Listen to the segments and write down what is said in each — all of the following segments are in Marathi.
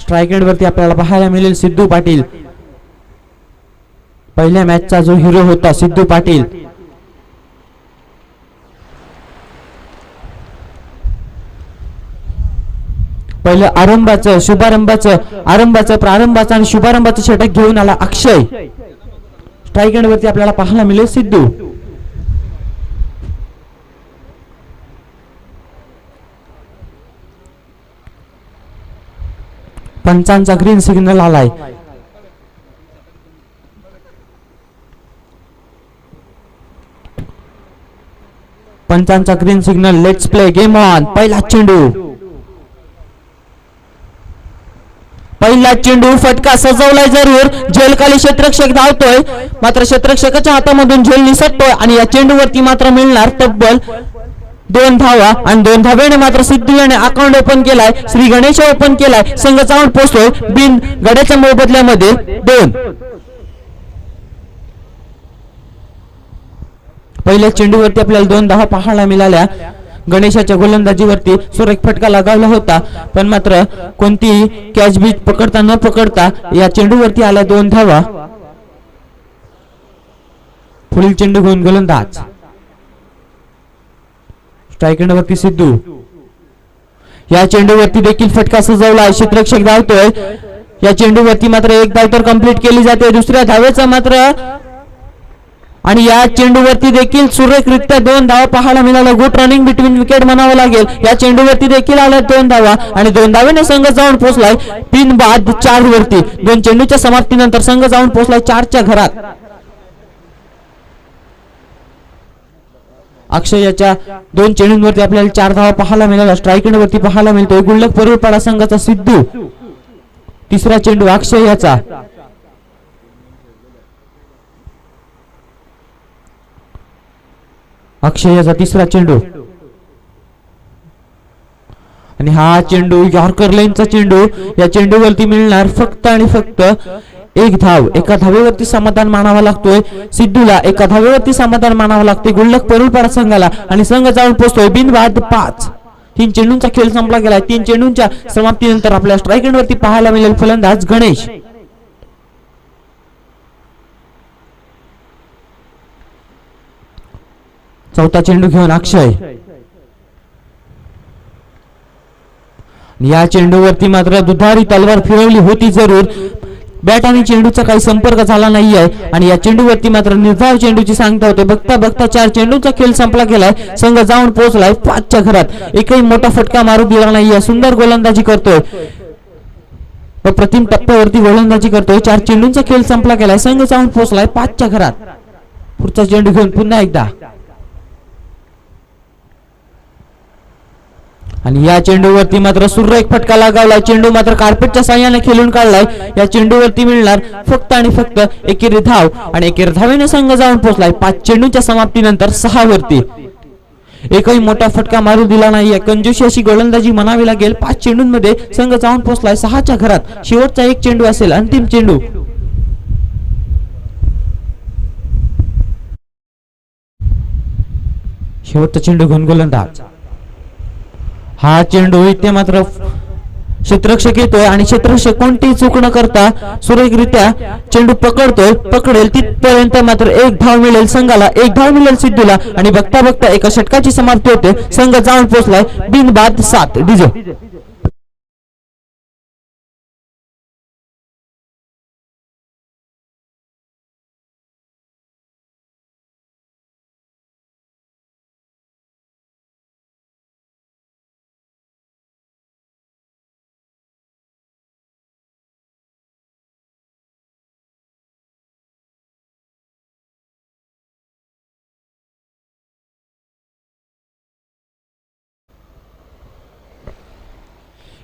स्ट्राईक एंड वरती आपल्याला पाहायला मिळेल सिद्धू पाटील. पहिल्या मॅचचा जो हिरो होता सिद्धू पाटील. पहिलं प्रारंभाचं आणि शुभारंभाचं षटक घेऊन आला अक्षय. स्ट्राईक एंड वरती आपल्याला पाहायला मिळेल सिद्धू. पंचांचा ग्रीन सिग्नल आलाय. पंचांचा green signal. Let's play game on. पहिला चेंडू फटका सजवलाय जरूर. झेलखाली क्षेत्ररक्षक धावतोय मात्र क्षेत्ररक्षकाच्या हातामधून झेल निसटतोय आणि या चेंडूवरती मात्र मिळणार तब्बल 2 धावा आणि 2 धाब्याने मात्र सिद्धू याने अकाउंट ओपन केलाय. श्री गणेश ओपन केलाय. संघ जाऊन पोहोचतोय बिन गड्याच्या मोबदल्यामध्ये 2. पहिल्या चेंडूवरती आपल्याला 2 धावा पाहायला मिळाल्या. गणेशाच्या गोलंदाजीवरती सुरेख फटका लगावला होता पण मात्र कोणती कॅच बीच पकडता न पकडता या चेंडूवरती आल्या 2 धावा. पुढील चेंडू घेऊन गोलंदाज. स्ट्राईक एंड वरती सिद्धू. या चेंडूवरती देखील फटका सजवला. क्षेत्ररक्षक धावतोय. या चेंडूवरती मात्र 1 धाव तर कंप्लीट केली जाते. दुसऱ्या धावेचा मात्र आणि या चेंडूवरती देखील सुरेखरित्या 2 धावा पाहायला मिळाल्या. गुड रनिंग बिटवीन विकेट म्हणावं लागेल. या चेंडूवरती देखील आल्या 2 धावा आणि 2 धावेने संघ जाऊन पोहोचलाय 3 बाद 4 वरती. 2 चेंडूच्या समाप्तीनंतर संघ जाऊन पोहोचलाय 4च्या घरात. अक्षय याच्या 2 चेंडूंवरती आपल्याला 4 धावा पाहायला मिळाल्या. स्ट्राईक एंड वरती पाहायला मिळतोय गुल्लक परुळपाडा संघाचा सिद्धू. तिसरा चेंडू अक्षय याचा. अक्षय याचा तिसरा चेंडू आणि हा चेंडू यॉर्कर लाईनचा चेंडू. या चेंडूवरती मिळणार फक्त आणि फक्त 1 धाव. एका धावेवरती समाधान मानावा लागतोय सिद्धूला. एका धावेवरती समाधान मानावं लागतोय गुल्लक परुळपाडा संघाला आणि संघ जाऊन पोहोचतोय बिनबाद 5. 3 चेंडूंचा खेळ संपला गेला. 3 चेंडूंच्या समाप्तीनंतर आपल्या स्ट्राईक एंड वरती पाहायला मिळेल फलंदाज गणेश. चौथा चेंडू घेऊन अक्षय. या चेंडूवरती मात्र दुधारी तलवार फिरवली होती जरूर. बॅट आणि चेंडूचा काही संपर्क झाला नाहीये आणि या चेंडूवरती मात्र निर्धाव चेंडूची सांगता होते. बघता बघता 4 चेंडूचा खेळ संपला गेलाय. संघ जाऊन पोहोचलाय 5च्या घरात. एकही मोठा फटका मारू दिला नाहीये. सुंदर गोलंदाजी करतोय. प्रथम टप्प्यावरती गोलंदाजी करतोय. 4 चेंडूंचा खेळ संपला गेलाय. संघ जाऊन पोहोचलाय 5च्या घरात. पुढचा चेंडू घेऊन पुन्हा एकदा आणि या चेंडूवरती मात्र सुरेख फटका लगावलाय. चेंडू मात्र कार्पेटच्या साह्याने खेळून काढलाय. या चेंडूवरती मिळणार फक्त आणि फक्त एकेरी धाव आणि एकेरी धावेने संघ जाऊन पोहोचलाय 5 चेंडूच्या समाप्तीनंतर 6 वरती. एकही मोठा फटका मारू दिला नाहीये. कंजूसी अशी गोलंदाजी म्हणावी लागेल. 5 चेंडूंमध्ये संघ जाऊन पोहोचलाय 6च्या घरात. शेवटचा 1 चेंडू असेल अंतिम चेंडू. शेवटचा चेंडू घेऊन गोलंदाज. हा चेंडू इथे मात्र क्षेत्ररक्षक येतोय आणि क्षेत्ररक्षक कोणतीही चूक न करता सुरेखरित्या चेंडू पकडेल तिथपर्यंत मात्र 1 धाव मिळेल संघाला. 1 धाव मिळेल सिद्धूला आणि बघता बघता एका षटकाची समाप्ती होते. संघ जाऊन पोहोचलाय बिनबाद 7. डीजे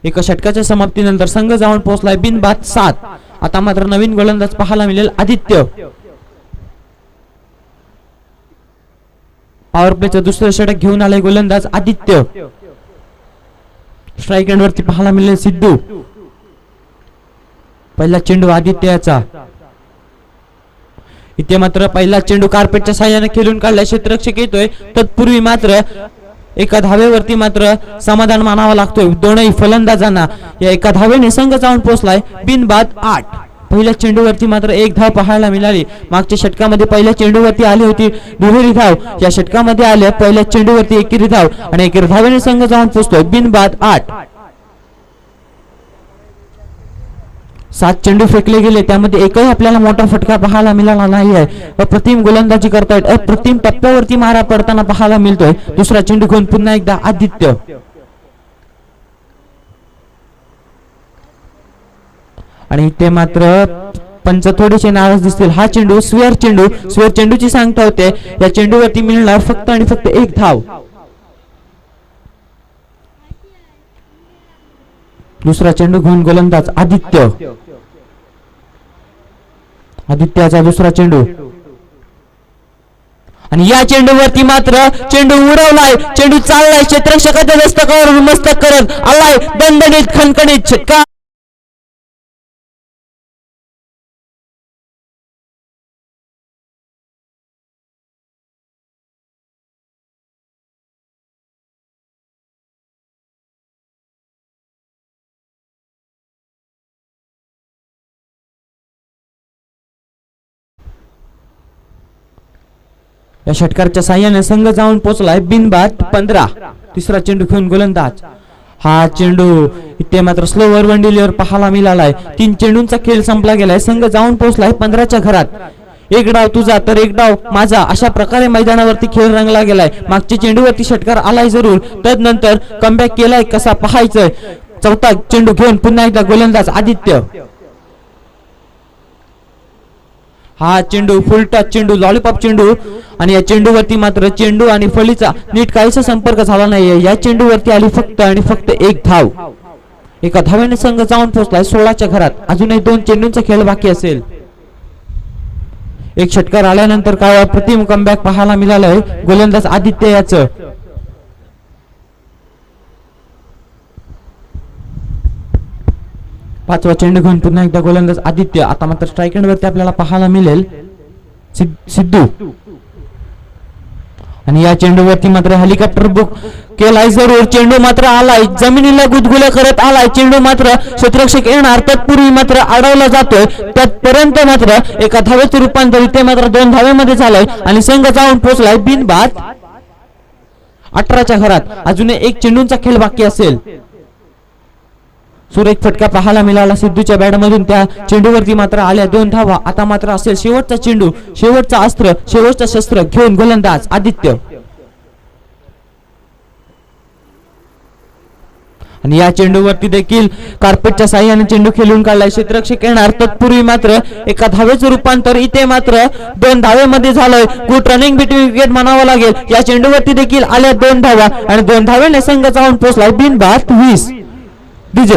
एका षटकाच्या समाप्तीनंतर संघ जाऊन पोहोचलाय बिनबाद 7. आता मात्र नवीन गोलंदाज पाहायला मिळेल आदित्य. पॉवर प्लेचं दुसरं षटक घेऊन आलाय गोलंदाज आदित्य. स्ट्राईक एंड वरती पाहायला मिळेल सिद्धू. पहिला चेंडू आदित्याचा. इथे मात्र पहिला चेंडू कार्पेटच्या साह्याने खेळून काढला. क्षेत्ररक्षक येतोय तत्पूर्वी मात्र एका धावेवरती मात्र समाधान मानावा लागतोय दोनही फलंदाजांना. या एका धावेने संघ जाऊन पोहोचलाय बिनबाद 8. पहिल्या चेंडूवरती मात्र एक धाव पाहायला मिळाली. मागच्या षटकामध्ये पहिल्या चेंडूवरती आली होती दुहेरी धाव, या षटकामध्ये आल्या पहिल्या चेंडूवरती एकेरी धाव आणि एकेरी धावेने संघ जाऊन पोहोचतोय बिनबाद 8. 7 चेंडू फेकले गेले, त्यामध्ये एकही आपल्याला मोठा फटका पाहायला मिळाला नाही आहे. अप्रतिम गोलंदाजी करतायत, अप्रतिम टप्प्यावरती मारा पडताना पाहायला मिळतोय. दुसरा चेंडू घेऊन पुन्हा एकदा आदित्य. आणि इथे मात्र पंच थोडेसे नाराज दिसतील. हा चेंडू स्वेअर चेंडूची सांगता होते. या चेंडूवरती मिळणार फक्त आणि फक्त एक धाव. दुसरा चेंडू घेऊन गोलंदाज आदित्याचा दुसरा चेंडू आणि या चेंडूवरती मात्र चेंडू उडवलाय, चेंडू चाललाय, क्षेत्ररक्षकाच्या दस्तकावर मस्तक करत आलाय दणदणीत खणखणीत षटकार. या षटकाराच्या साह्याने संघ जाऊन पोहोचलाय बिनबाद 15. तिसरा चेंडू घेऊन गोलंदाज. हा चेंडू इथे मात्र स्लो वरवंडिलीवर पाहायला मिळालाय. 3 चेंडूंचा खेळ संपला गेलाय. संघ जाऊन पोहोचलाय 15च्या घरात. एक डाव तुझा तर एक डाव माझा, अशा प्रकारे मैदानावरती खेळ रंगला गेलाय. मागच्या चेंडूवरती षटकार आलाय जरूर, तदनंतर कमबॅक केलाय कसा पाहायचंय. चौथा चेंडू घेऊन पुन्हा एकदा गोलंदाज आदित्य. हा चेंडू फुल टच चेंडू, लॉलीपॉप चेंडू आणि या चेंडूवरती मात्र चेंडू आणि फळीचा नीट काहीसा संपर्क झाला नाहीये. या चेंडूवरती आली फक्त आणि फक्त एक धाव. एका धावेने संघ जाऊन पोहोचलाय 16च्या घरात. अजूनही 2 चेंडूंचा खेळ बाकी असेल. एक षटकार आल्यानंतर काय अप्रतिम कमबॅक पाहायला मिळालंय गोलंदाज आदित्य याचं. पाचवा चेंडू घेऊन पुन्हा एकदा गोलंदाज आदित्य. आता मात्र स्ट्राईक एंडवरती आपल्याला पाहायला मिळेल सिद्धू. आणि या चेंडूवरती मात्र हेलिकॉप्टर बुक केलाय जरूर. चेंडू मात्र आलाय जमिनीला गुदगुल्या करत आलाय. चेंडू मात्र क्षेत्ररक्षक येणार तत्पूर्वी मात्र अडवला जातोय. त्यापर्यंत मात्र एका धावेचे रूपांतर इथे मात्र 2 धावेमध्ये झालंय आणि संघ जाऊन पोहोचलाय बिनबाद 18च्या घरात. अजून एक चेंडूंचा खेळ बाकी असेल. सुरेख फटका पाहायला मिळाला सिद्धूच्या बॅटमधून. त्या चेंडूवरती मात्र आल्या 2 धावा. आता मात्र असेल शेवटचा चेंडू, शेवटचा अस्त्र, शेवटचा शस्त्र घेऊन गोलंदाज आदित्य. आणि या चेंडूवरती देखील कार्पेटच्या साह्याने चेंडू खेळून काढलाय. क्षेत्ररक्षक येणार तत्पूर्वी मात्र एका धावेचं रूपांतर इथे मात्र 2 धावेमध्ये झालंय. गुड रनिंग बिटवीन विकेट म्हणावं लागेल. या चेंडूवरती देखील आल्या 2 धावा आणि 2 धावेने संघ जाऊन पोहोचलाय बिनबाद 20. डीजे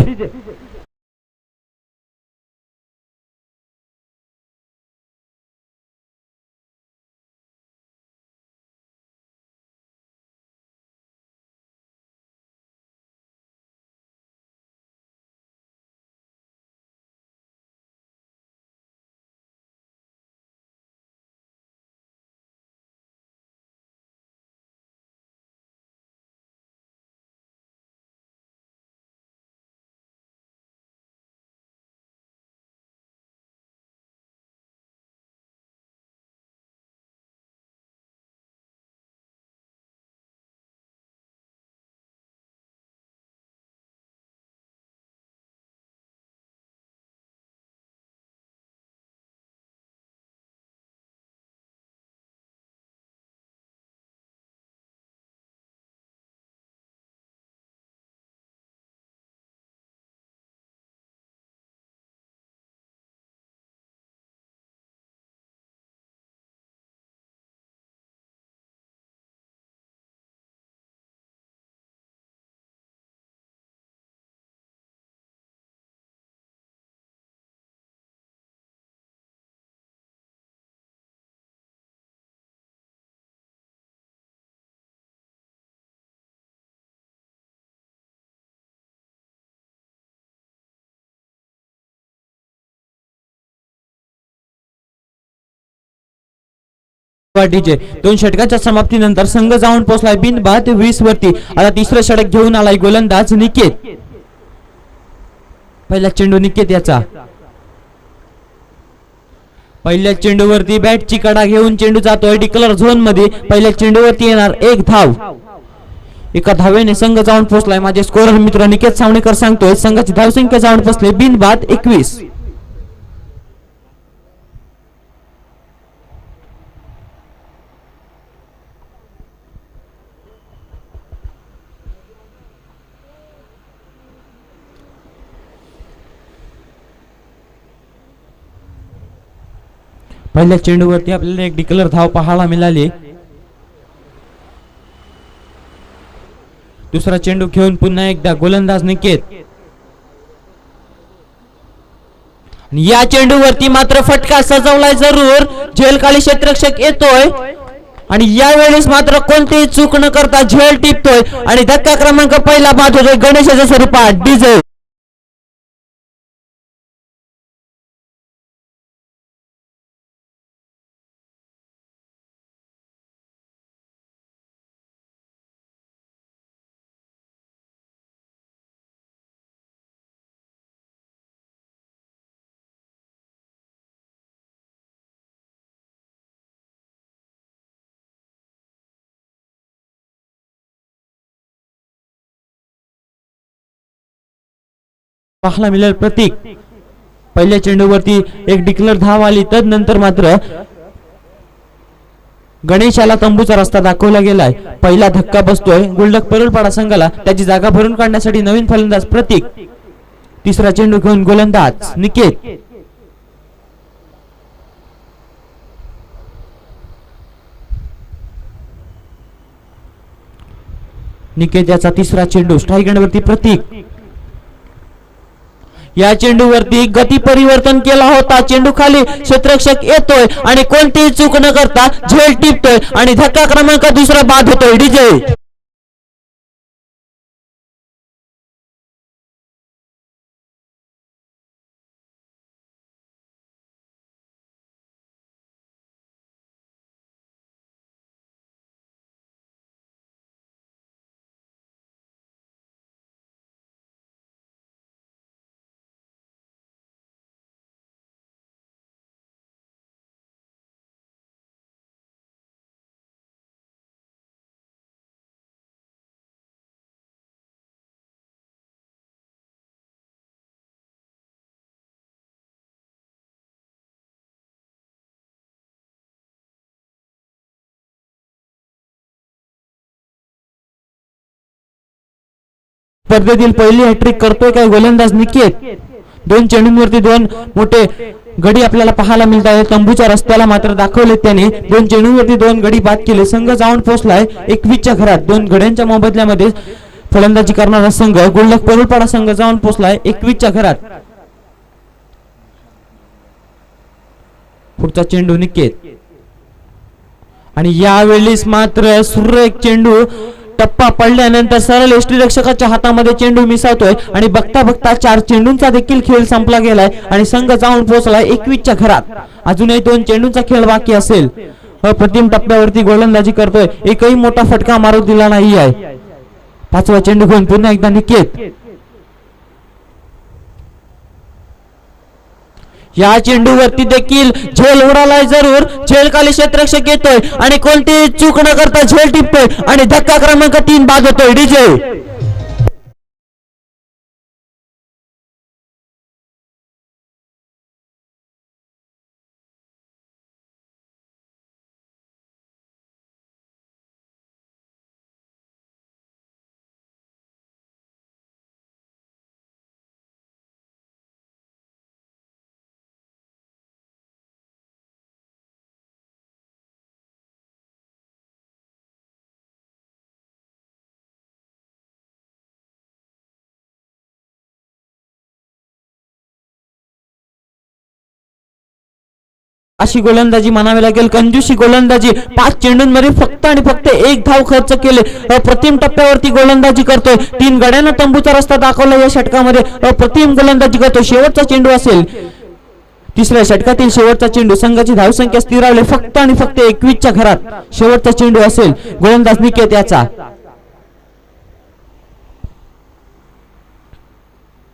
डीजे 2 षटकांच्या समाप्तीनंतर संघ जाऊन पोहोचलाय बिनबाद 20 वरती. आता तिसरं षटक घेऊन आलाय गोलंदाज निकेत. पहिला चेंडू निकेत याचा. पहिल्या चेंडूवरती बॅटची कडा घेऊन चेंडू जातोय डिक्लर झोन मध्ये. पहिल्या चेंडूवरती येणार एक धाव. एका धावेने संघ जाऊन पोहोचलाय. माझे स्कोरर मित्र निकेत सावणेकर सांगतोय संघाची धावसंख्या जाऊन पोहोचले बिनबाद 21. पहिल्या चेंडूवरती आपल्याला एक डिक्लर धाव पाहायला मिळाली. दुसरा चेंडू घेऊन पुन्हा एकदा गोलंदाज निकेत. या चेंडूवरती मात्र फटका सजवलाय जरूर. झेलखाली क्षेत्ररक्षक येतोय आणि यावेळेस मात्र कोणतीही चूक न करता झेल टिपतोय आणि धक्का क्रमांक पहिला बाद होतोय गणेशाच्या स्वरूपात डीजे. पाहायला मिळेल प्रतीक. पहिल्या चेंडूवरती एक डिक्लर धाव आली तदनंतर मात्र गणेशाला तंबूचा रस्ता दाखवला गेलाय. पहिला धक्का बसतोय गुल्डक परुलपाडा संघाला. त्याची जागा भरून काढण्यासाठी नवीन फलंदाज प्रतीक. तिसरा चेंडू घेऊन गोलंदाज निकेत. निकेत याचा तिसरा चेंडू स्ट्राईक एंडवरती प्रतीक. या चेंडूवरती गती परिवर्तन केला होता. चेंडू खाली क्षेत्ररक्षक येतोय आणि कोणतीही चूक न करता झेल टिपतोय आणि धक्का क्रमांक दुसरा बाद होतोय डीजे. स्पर्धेतील पहिली हॅट्रिक करतोय काय गोलंदाज निकेत. 2 चेंडूंवरती 2 मोठे गडी आपल्याला पाहायला मिळत आहे. तंबूच्या रस्त्याला मात्र दाखवले त्याने. 2 चेंडूंवरती 2 गडी बाद केले. संघ जाऊन पोहोचलाय 21च्या घरात. 2 गड्यांच्या मोबदल्यामध्ये फलंदाजी करणारा संघ गुल्डक परुलपाडा संघ जाऊन पोहोचलाय 21च्या घरात. पुढचा चेंडू निकेत आणि यावेळेस मात्र सुरेख चेंडू टप्पा पडल्यानंतर सरळ यष्टीरक्षकाच्या हातामध्ये चेंडू मिसळतोय आणि बघता बघता 4 चेंडूंचा देखील खेळ संपला गेलाय आणि संघ जाऊन पोहोचलाय 21च्या घरात. अजूनही 2 चेंडूंचा खेळ बाकी असेल. अप्रतिम टप्प्यावरती गोलंदाजी करतोय. एकही मोठा फटका मारू दिला नाही आहे. 5वा चेंडू घेऊन पुन्हा एकदा निकेत. या चेंडूवरती देखील झेल उडालाय जरूर. झेल खाली क्षेत्ररक्षक येतोय आणि कोणतीही चूक न करता झेल टिपतोय आणि धक्का क्रमांक 3 बाद होतोय डीजे. अशी गोलंदाजी म्हणावी लागेल. कंजूसी गोलंदाजी. 5 चेंडूंमध्ये फक्त आणि फक्त 1 धाव खर्च केले. अप्रतिम टप्प्यावरती गोलंदाजी करतोय. 3 गड्यांना तंबूचा रस्ता दाखवला. या षटकामध्ये अप्रतिम गोलंदाजी करतोय. शेवटचा चेंडू असेल. तिसऱ्या षटकातील शेवटचा चेंडू संघाची धावसंख्या स्थिरावली फक्त आणि फक्त 21च्या घरात शेवटचा चेंडू असेल गोलंदाज निकेत याचा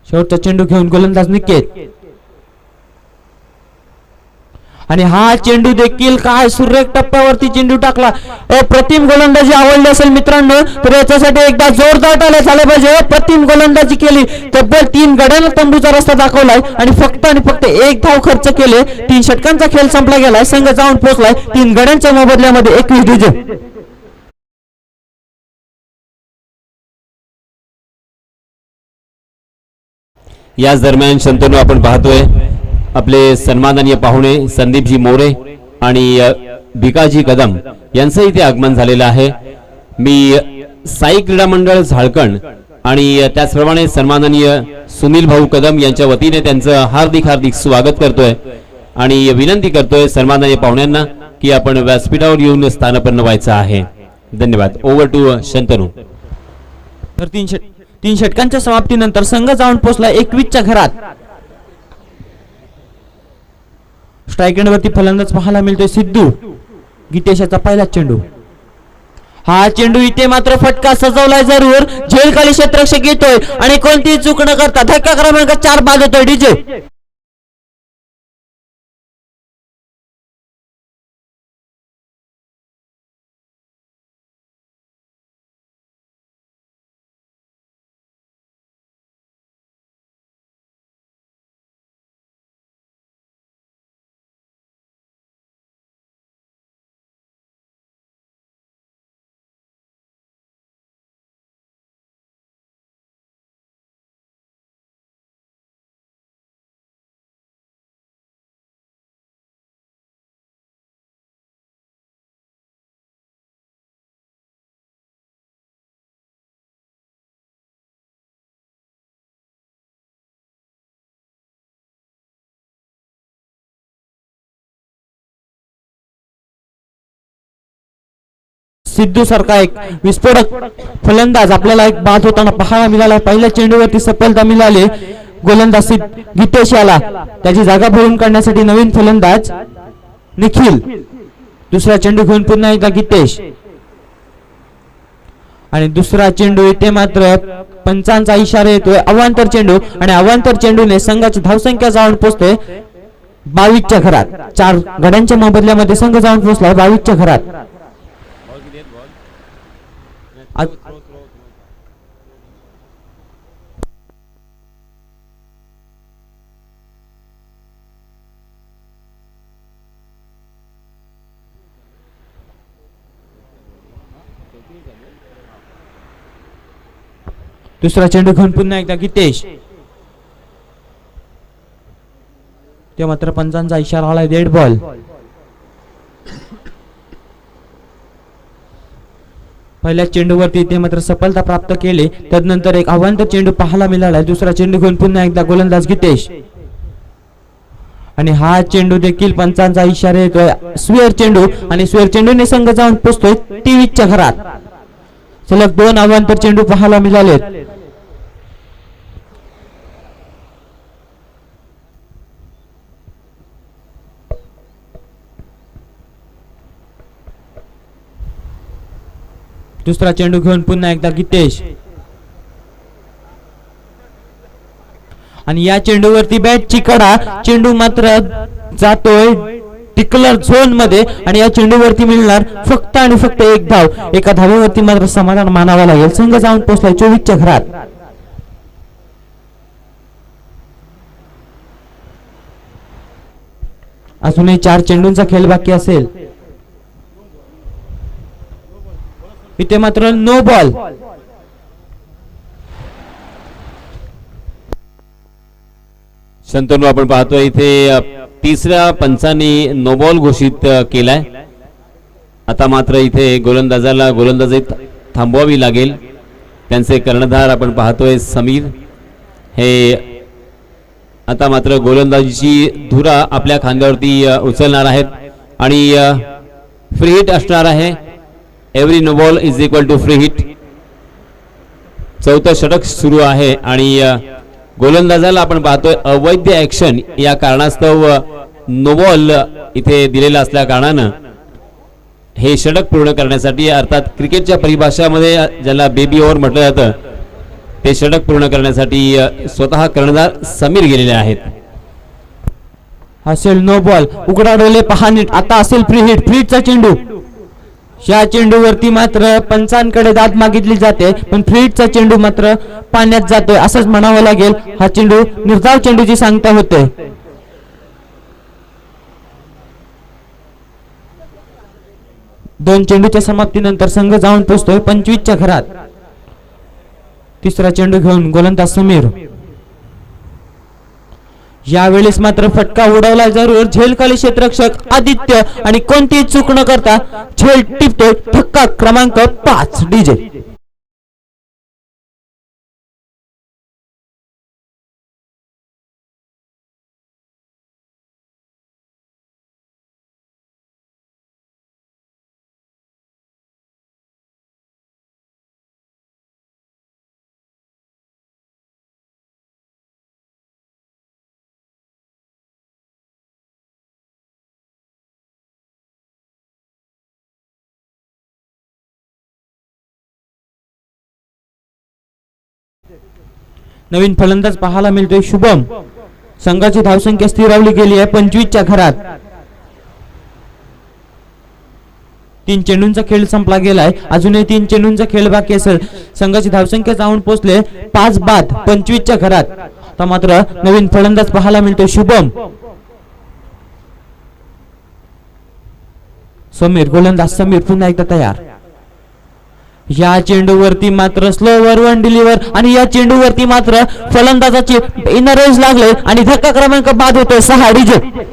शेवटचा चेंडू घेऊन गोलंदाज निकेत आणि हा चेंडू देखील काय सुरेख टप्प्यावरती चेंडू टाकला अप्रतिम गोलंदाजी आवडली असेल मित्रांनो तर याच्यासाठी एकदा जोरदार टाळ्या झाल्या पाहिजे अप्रतिम गोलंदाजी केली तब्बल 3 गड्यांना तंबूचा रस्ता दाखवलाय आणि फक्त एक धाव खर्च केले 3 षटकांचा खेळ संपला गेलाय संघ जाऊन पोहोचलाय 3 गड्यांच्या मोबदल्यामध्ये 21 डिझे याच दरम्यान शंतनू आपण पाहतोय आपले सन्माननीय पाहुणे संदीपजी मोरे आणि भिकाजी कदम यांचं इथे आगमन झालेलं आहे मी साई क्रीडा मंडळ झारखंड आणि त्याचप्रमाणे सन्माननीय सुनील भाऊ कदम यांच्या वतीने त्यांचं हार्दिक स्वागत करतोय आणि विनंती करतोय सन्माननीय पाहुण्यांना की आपण व्यासपीठावर येऊन स्थानपन्न व्हायचं आहे धन्यवाद ओव्हर टू शंतनू तर 3 षटकांच्या समाप्तीनंतर संघ जाऊन पोहोचला 21च्या घरात स्ट्राईक एंडवरती फलंदाज पाहायला मिळतोय सिद्धू गीतेशाचा पहिला चेंडू हा चेंडू इथे मात्र फटका सजवलाय जरूर झेल खाली क्षेत्ररक्षक येतोय आणि कोणतीही चूक न करता धक्का क्रमांक 4 बाद होतोय डीजे सिद्धू सारखा एक विस्फोटक फलंदाज आपल्याला एक बाद होताना पाहायला मिळाला पहिल्या चेंडूवरती सफलता मिळाली गोलंदाज गीतेश याला त्याची जागा भरून काढण्यासाठी नवीन फलंदाज निखिल दुसरा चेंडू घेऊन पुन्हा एकदा गीतेश आणि दुसरा चेंडू इथे मात्र पंचांचा इशारा येतोय अवांतर चेंडू आणि अवांतर चेंडूने संघाची धावसंख्या जाऊन पोहोचते 22च्या घरात 4 गड्यांच्या मोबदल्यामध्ये संघ जाऊन पोहोचला 22च्या घरात दुसरा चेंडू घेऊन पुन्हा एकदा गीतेश ते मात्र पंचांचा इशारा आलाय डेड बॉल पहिल्या चेंडूवरती ते मात्र सफलता प्राप्त केली त्यानंतर एक अवांतर चेंडू पाहायला मिळाला दुसरा चेंडू घेऊन पुन्हा एकदा गोलंदाज गीतेश आणि हा चेंडू देखील पंचांचा इशारा येतोय स्वेअर चेंडू आणि स्वेअर चेंडूने संघ जाऊन पोहोचतोय 23च्या घरात सलग 2 अवांतर चेंडू पाहायला मिळालेत दुसरा चेंडू घेऊन पुन्हा एकदा गीतेश आणि या चेंडूवरती बॅटची कडा चेंडू मात्र जातोय टिकलर झोन मध्ये आणि या चेंडूवरती मिळणार फक्त आणि फक्त 1 धाव एका धावेवरती मात्र समाधान मानावा लागेल संघ जाऊन पोहोचलाय 24च्या घरात अजूनही 4 चेंडूंचा खेळ बाकी असेल इथे मात्र नो बॉल शंतनू आपण पाहतोय इथे तिसऱ्या पंचांनी नो बॉल घोषित केलाय आता मात्र इथे गोलंदाजी थांबवावी लागेल त्यांचे कर्णधार आपण पाहतोय समीर हे आता मात्र गोलंदाजीची धुरा आपल्या खांद्यावरती उचलणार आहेत आणि फ्री हिट असणार आहे every no ball is equal to free hit चौथं षटक सुरू आहे आणि गोलंदाजाला आपण पाहतोय अवैध ऍक्शन या कारणास्तव नो बॉल इथे दिलेला असल्या कारणानं हे षटक पूर्ण करण्यासाठी, अर्थात क्रिकेटच्या परिभाषामध्ये ज्याला बेबी ओव्हर म्हटलं जातं, ते षटक पूर्ण करण्यासाठी स्वतः कर्णधार समीर गेलेले आहेत. असेल नो बॉल, उघडा डोले पहा नीट. आता असेल फ्री हिट, फ्रीचा चेंडू. या चेंडूवरती मात्र पंचांकडे दाद मागितली जाते, पण फ्रीचा चेंडू मात्र पाण्यात जातोय असंच म्हणावं लागेल. हा चेंडू निर्धाव चेंडूची सांगता होते. दोन चेंडूच्या समाप्तीनंतर संघ जाऊन पोहोचतोय 25च्या घरात. तिसरा चेंडू घेऊन गोलंदाज समीर. यावेळेस मात्र फटका उडवला जरूर. झेलखाली क्षेत्ररक्षक आदित्य आणि कोणतीही चूक न करता झेल टिपतोय. धक्का क्रमांक 5 डीजे. नवीन फलंदाज पाहायला मिळतोय शुभम. संघाची धावसंख्या स्थिरावली गेली आहे 25च्या घरात. 3 चेंडूंचा खेळ संपला गेलाय. अजूनही 3 चेंडूंचा खेळ बाकी असेल. संघाची धावसंख्या जाऊन पोहोचले 5 बाद 25च्या घरात. आता मात्र नवीन फलंदाज पाहायला मिळतोय शुभम. समीर, गोलंदाज समीर पुन्हा एकदा तयार. या चेंडूवरती मात्र स्लोवर वन डिलिव्हर आणि या चेंडूवरती मात्र फलंदाजाची इनर रेंज लागले आणि धक्का क्रमांक बाद होतोय 6 डीजे.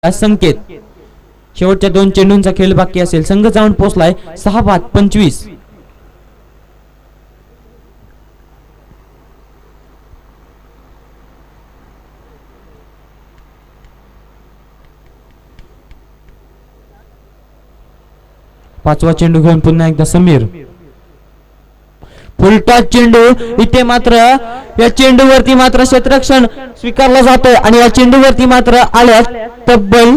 संकेत. शेवटच्या 2 चेंडूंचा खेळ बाकी असेल. संघ जाऊन पोहोचलाय 6 बाद 25. पाचवा चेंडू घेऊन पुन्हा एकदा समीर. फुलटा चेंडू. इथे मात्र या चेंडूवरती मात्र क्षेत्ररक्षण स्वीकारला जातोय आणि या चेंडूवरती मात्र आल्यात तब्बल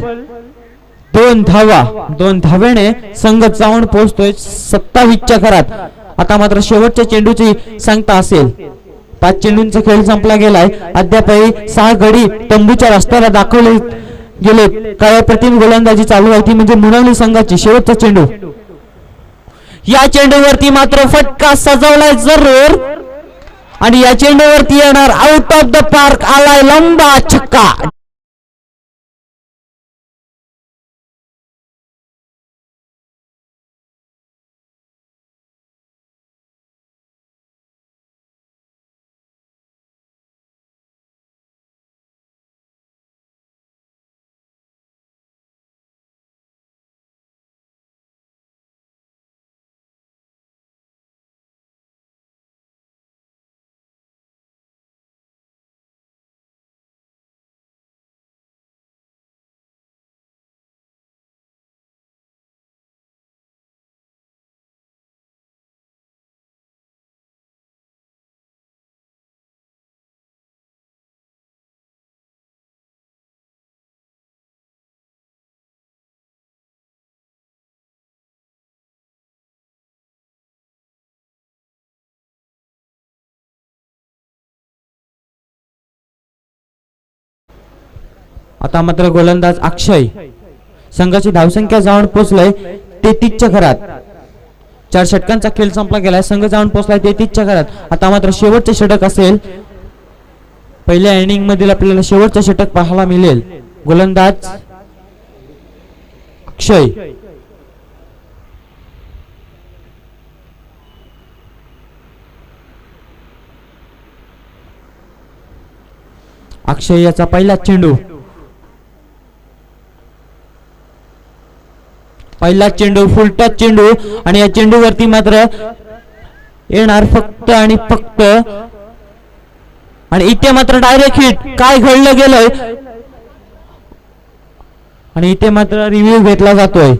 2 धावा. 2 धावेने संघ जाऊन पोहोचतोय 27च्या घरात. आता मात्र शेवटच्या चेंडूची सांगता असेल. 5 चेंडूंचा खेळ संपला गेलाय. अद्यापही 6 गडी तंबूच्या रस्त्याला दाखवले गेले. काय प्रतिम गोलंदाजी चालू आहे ती म्हणजे मुनवली संघाची. शेवटचा चेंडू. या चेंडूवरती मात्र फटका सजवलाय जरूर आणि या चेंडूवरती येणार आउट ऑफ द पार्क. आलाय लंबा छक्का. आता मात्र गोलंदाज अक्षय. संघाची धावसंख्या जाऊन पोहोचलाय 33च्या घरात. 4 षटकांचा खेळ संपला गेलाय. संघ जाऊन पोहोचलाय 33च्या घरात. आता मात्र शेवटचे षटक असेल पहिल्या इनिंग मधील आपल्याला शेवटचा षटक पाहायला मिळेल. गोलंदाज अक्षय. अक्षय याचा पहिला चेंडू. पहिला चेंडू फुलटच चेंडू आणि या चेंडूवरती मात्र येणार फक्त आणि फक्त आणि इथे मात्र डायरेक्ट हिट. काय घडलं गेलंय आणि इथे मात्र रिव्ह्यू घेतला जातोय.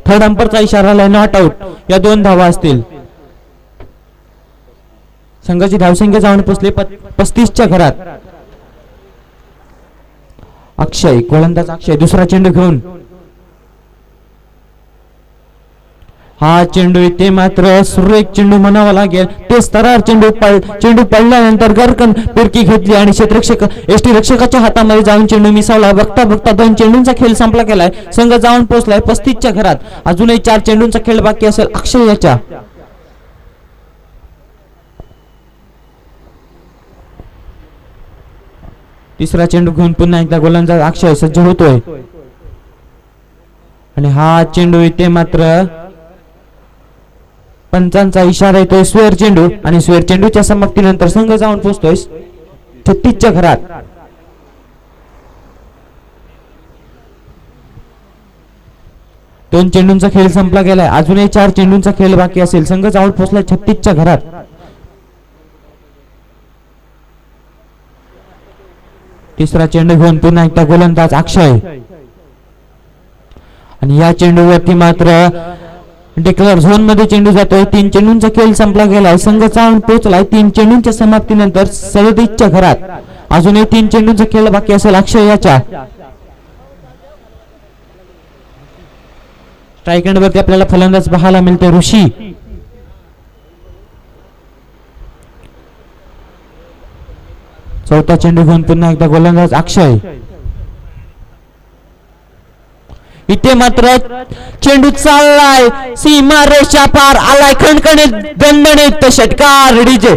थर्ड अंपरचा इशारा आलाय, नॉट आउट. या 2 धावा असतील. संघाची धावसंख्या जाऊन पोहोचली 35च्या घरात. अक्षय, गोलंदाज अक्षय दुसरा चेंडू घेऊन. हा चेंडू इथे मात्र सुरेख चेंडू म्हणावा लागेल. ते स्तरार चेंडू पडल्यानंतर गरकन फिरकी घेतली आणि क्षेत्ररक्षक एसटी रक्षकाच्या हातामध्ये जाऊन चेंडू मिसावला. बघता बघता 2 चेंडूंचा खेळ संपला गेलाय. संघ जाऊन पोहोचलाय 35च्या घरात. अजूनही 4 चेंडूंचा खेळ बाकी असेल अक्षय याच्या. तिसरा चेंडू घेऊन पुन्हा एकदा गोलंदाज अक्षय सज्ज होतोय आणि हा चेंडू इथे मात्र पंचांचा इशारा येतोय स्क्वेअर चेंडू आणि स्क्वेअर चेंडूच्या समाप्तीनंतर संघ जाऊन पोहोचतोय 36च्या घरात. दोन चेंडूंचा खेळ संपला गेलाय. अजूनही 4 चेंडूंचा खेळ बाकी असेल. संघ जाऊन पोहोचलाय 36च्या घरात. तिसरा चेंडू घेऊन पुन्हा एकदा गोलंदाज अक्षय आणि या चेंडूवरती मात्र डिक्लेअर झोन मध्ये चेंडू जातोय. 3 चेंडूंचा खेळ संपला गेलाय. संघ जाऊन पोहोचलाय 3 चेंडूंच्या समाप्तीनंतर 37च्या घरात. अजूनही 3 चेंडूंचा खेळ बाकी असेल अक्षय याच्या. स्ट्राईक एंड वरती आपल्याला फलंदाज पाहायला मिळते ऋषी. चौथा चेंडू घेऊन पुन्हा एकदा गोलंदाज अक्षय. इथे मात्र चेंडू चाललाय सीमा रेषा पार आलाय. खणखणीत दणदणीत षटकार डीजे.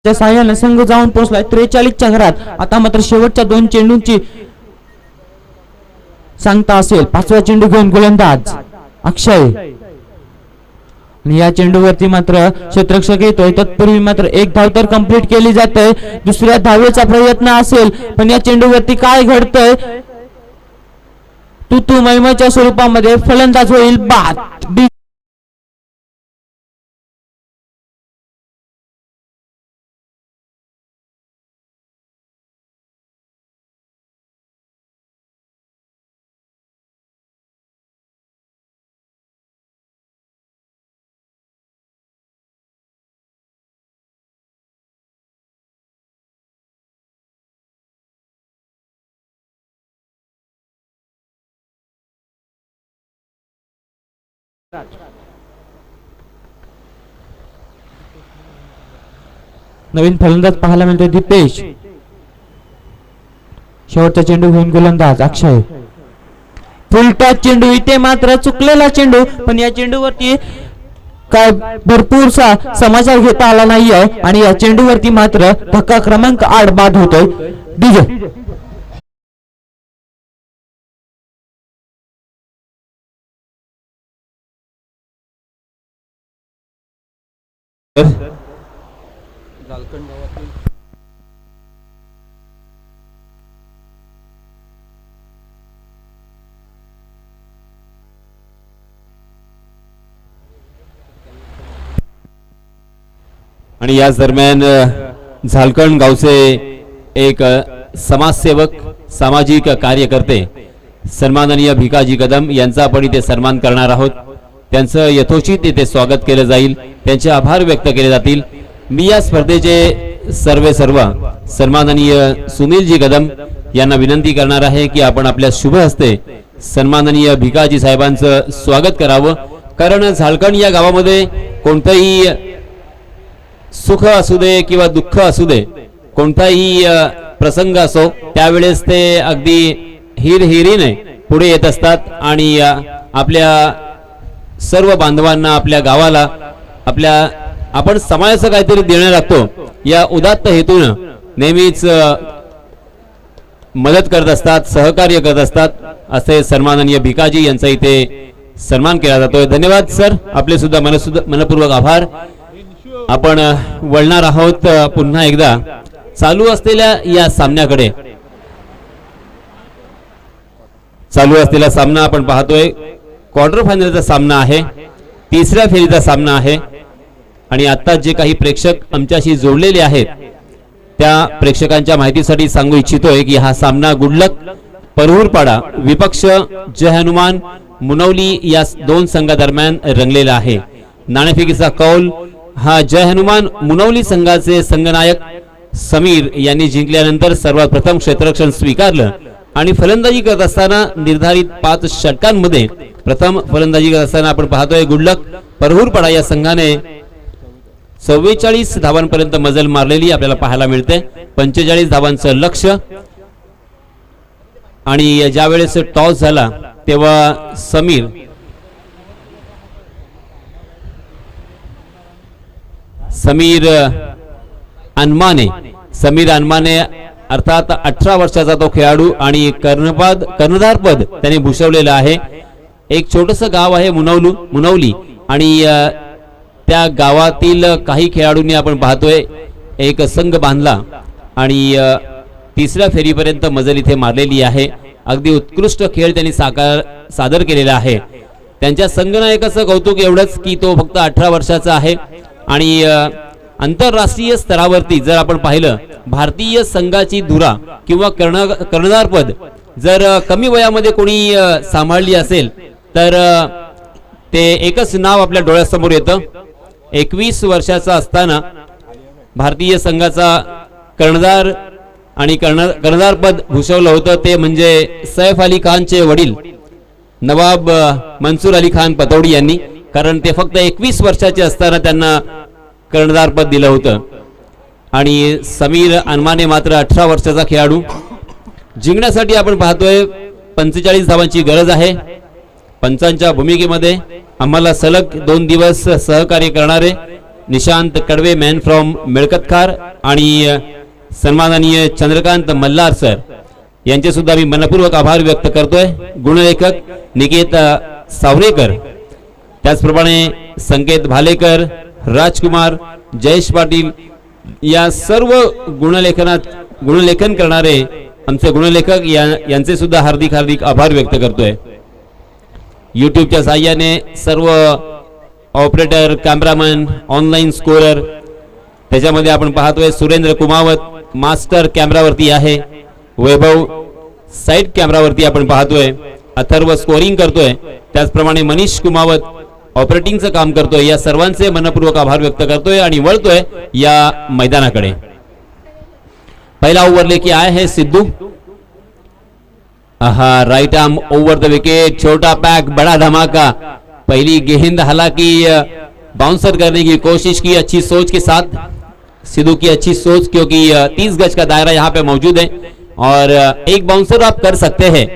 साह्याने संघ जाऊन पोहोचलाय 43च्या घरात. आता मात्र शेवटच्या 2 चेंडूंची सांगता असेल. 5वा चेंडू घेऊन गोलंदाज अक्षय आणि या चेंडूवरती मात्र क्षेत्ररक्षक येतोय. तत्पूर्वी मात्र 1 धाव तर कंप्लीट केली जाते. दुसऱ्या धावेचा प्रयत्न असेल पण या चेंडूवरती काय घडतंय तू मैमाच्या स्वरूपामध्ये फलंदाज होईल बाद. नवीन फलंदाज पाहायला मिळतोय दीपेश. शेवटचा चेंडू घेऊन गोलंदाज अक्षय. फुलटॉस चेंडू, इथे मात्र चुकलेला चेंडू, पण या चेंडूवरती काय भरपूरसा समाचार घेता आला नाहीये आणि या चेंडूवरती मात्र धक्का क्रमांक 8 बाद होतोय. डीजे आणि याच दरम्यान झालकण गावचे एक समाजसेवक सामाजिक कार्यकर्ते सन्माननीय भिकाजी कदम यांचा आपण इथे सन्मान करणार आहोत. त्यांचं यथोचित इथे स्वागत केलं जाईल, त्यांचे आभार व्यक्त केले जातील. मी या स्पर्धेचे सर्व सन्माननीय सुनीलजी कदम यांना विनंती करणार आहे की आपण आपल्या शुभ हस्ते सन्माननीय भिकाजी साहेबांचं स्वागत करावं. कारण झालकण या गावामध्ये कोणतंही सुख असू दे किंवा दुःख असू दे, कोणताही प्रसंग असो, त्यावेळेस ते अगदी हिरीने पुढे येत असतात आणि आपल्या सर्व बांधवांना, आपल्या गावाला, आपण समाजाचं काहीतरी देणं लागतो या उदात्त हेतून नेहमीच मदत करत असतात, सहकार्य करत असतात. असे सन्माननीय भिकाजी यांचा इथे सन्मान केला जातोय. धन्यवाद सर, आपले सुद्धा मनपूर्वक आभार. आपण वळणार आहोत पुन्हा एकदा चालू असलेल्या या सामन्याकडे. चालू असलेला सामना आपण पाहतोय क्वार्टर फायनलचा सामना आहे, तिसऱ्या फेरीचा सामना आहे. आणि आता जे काही प्रेक्षक आमच्याशी जोडलेले आहेत त्या प्रेक्षकांच्या माहितीसाठी सांगू इच्छितोय की हा सामना गुडलक परहूरपाडा विपक्ष जय हनुमान मुनवली या दोन संघादरम्यान रंगलेला आहे. नाणेफेकीचा कौल हा जय हनुमान मुनवली संघाचे संघनायक समीर यांनी जिंकल्यानंतर सर्वात प्रथम क्षेत्ररक्षण स्वीकारलं आणि फलंदाजी करत असताना निर्धारित 5 षटकांमध्ये प्रथम फलंदाजी करत असताना आपण पाहतोय गुडलक परहूरपाडा या संघाने 44 धावांपर्यंत मजल मारलेली आपल्याला पाहायला मिळते. 45 धावांचं लक्ष्य. आणि ज्या वेळेस टॉस झाला तेव्हा समीर अनमाने अर्थात 18 वर्षाचा तो खेळाडू आणि कर्णधारपद त्याने भूषवलेलं आहे. एक छोटस गाव आहे मुनवली आणि त्या गावातील काही खेळाडूंनी आपण पाहतोय एक संघ बांधला आणि तिसऱ्या फेरीपर्यंत मजल इथे मारलेली आहे. अगदी उत्कृष्ट खेळ त्यांनी सादर केलेला आहे. त्यांच्या संघनायकाचं कौतुक एवढंच की तो फक्त 18 वर्षाचा आहे आणि आंतरराष्ट्रीय स्तरावरती जर आपण पाहिलं भारतीय संघाची धुरा किंवा कर्णधारपद जर कमी वयामध्ये कोणी सांभाळली असेल तर ते एकच नाव आपल्या डोळ्यासमोर येतं. 21 वर्षाचा असताना भारतीय संघाचा कर्णधार आणि कर्णधारपद भूषवलं होतं ते म्हणजे सैफ अली खानचे वडील नवाब मंसूर अली खान पतौडी यांनी. कारण ते फक्त 21 वर्षाचे असताना त्यांना कर्णधारपद दिलं होतं. आणि समीर अनमाने मात्र 18 वर्षाचा खेळाडू. जिंकण्यासाठी आपण पाहतोय 45 धावांची गरज आहे. पंचांच्या भूमिकेमध्ये आम्हाला सलग 2 दिवस सहकार्य करणारे निशांत कडवे मॅन फ्रॉम मिळकतखार आणि सन्माननीय चंद्रकांत मल्हार सर यांचे सुद्धा मी मनपूर्वक आभार व्यक्त करतोय. गुणलेखक निकेत सावरेकर, त्याचप्रमाणे संकेत भालेकर, राजकुमार, जयेश पाटील या सर्व गुणलेखन करणारे आमचे गुणलेखक यांचे सुद्धा हार्दिक आभार व्यक्त करतोय. युट्यूबच्या साहाय्याने सर्व ऑपरेटर, कॅमेरामन, ऑनलाईन स्कोरर, त्याच्यामध्ये आपण पाहतोय सुरेंद्र कुमावत मास्टर कॅमेरावरती आहे, वैभव साइड कॅमेरावरती आपण पाहतोय, अथर्व स्कोरिंग करतोय, त्याचप्रमाणे मनीष कुमावत ऑपरेटिंगचं काम करतोय. या सर्वांचे मनपूर्वक आभार व्यक्त करतोय आणि वळतोय या मैदानाकडे. पहिला ओव्हर लेके आए है Sidhu. Right arm over the wicket, छोटा पैक बड़ा धमाका, पहली गेंद हालांकि बाउंसर करने की कोशिश की अच्छी सोच के साथ, सिद्धू की अच्छी सोच, क्योंकि 30 गज का दायरा यहाँ पे मौजूद है और एक बाउंसर आप कर सकते हैं,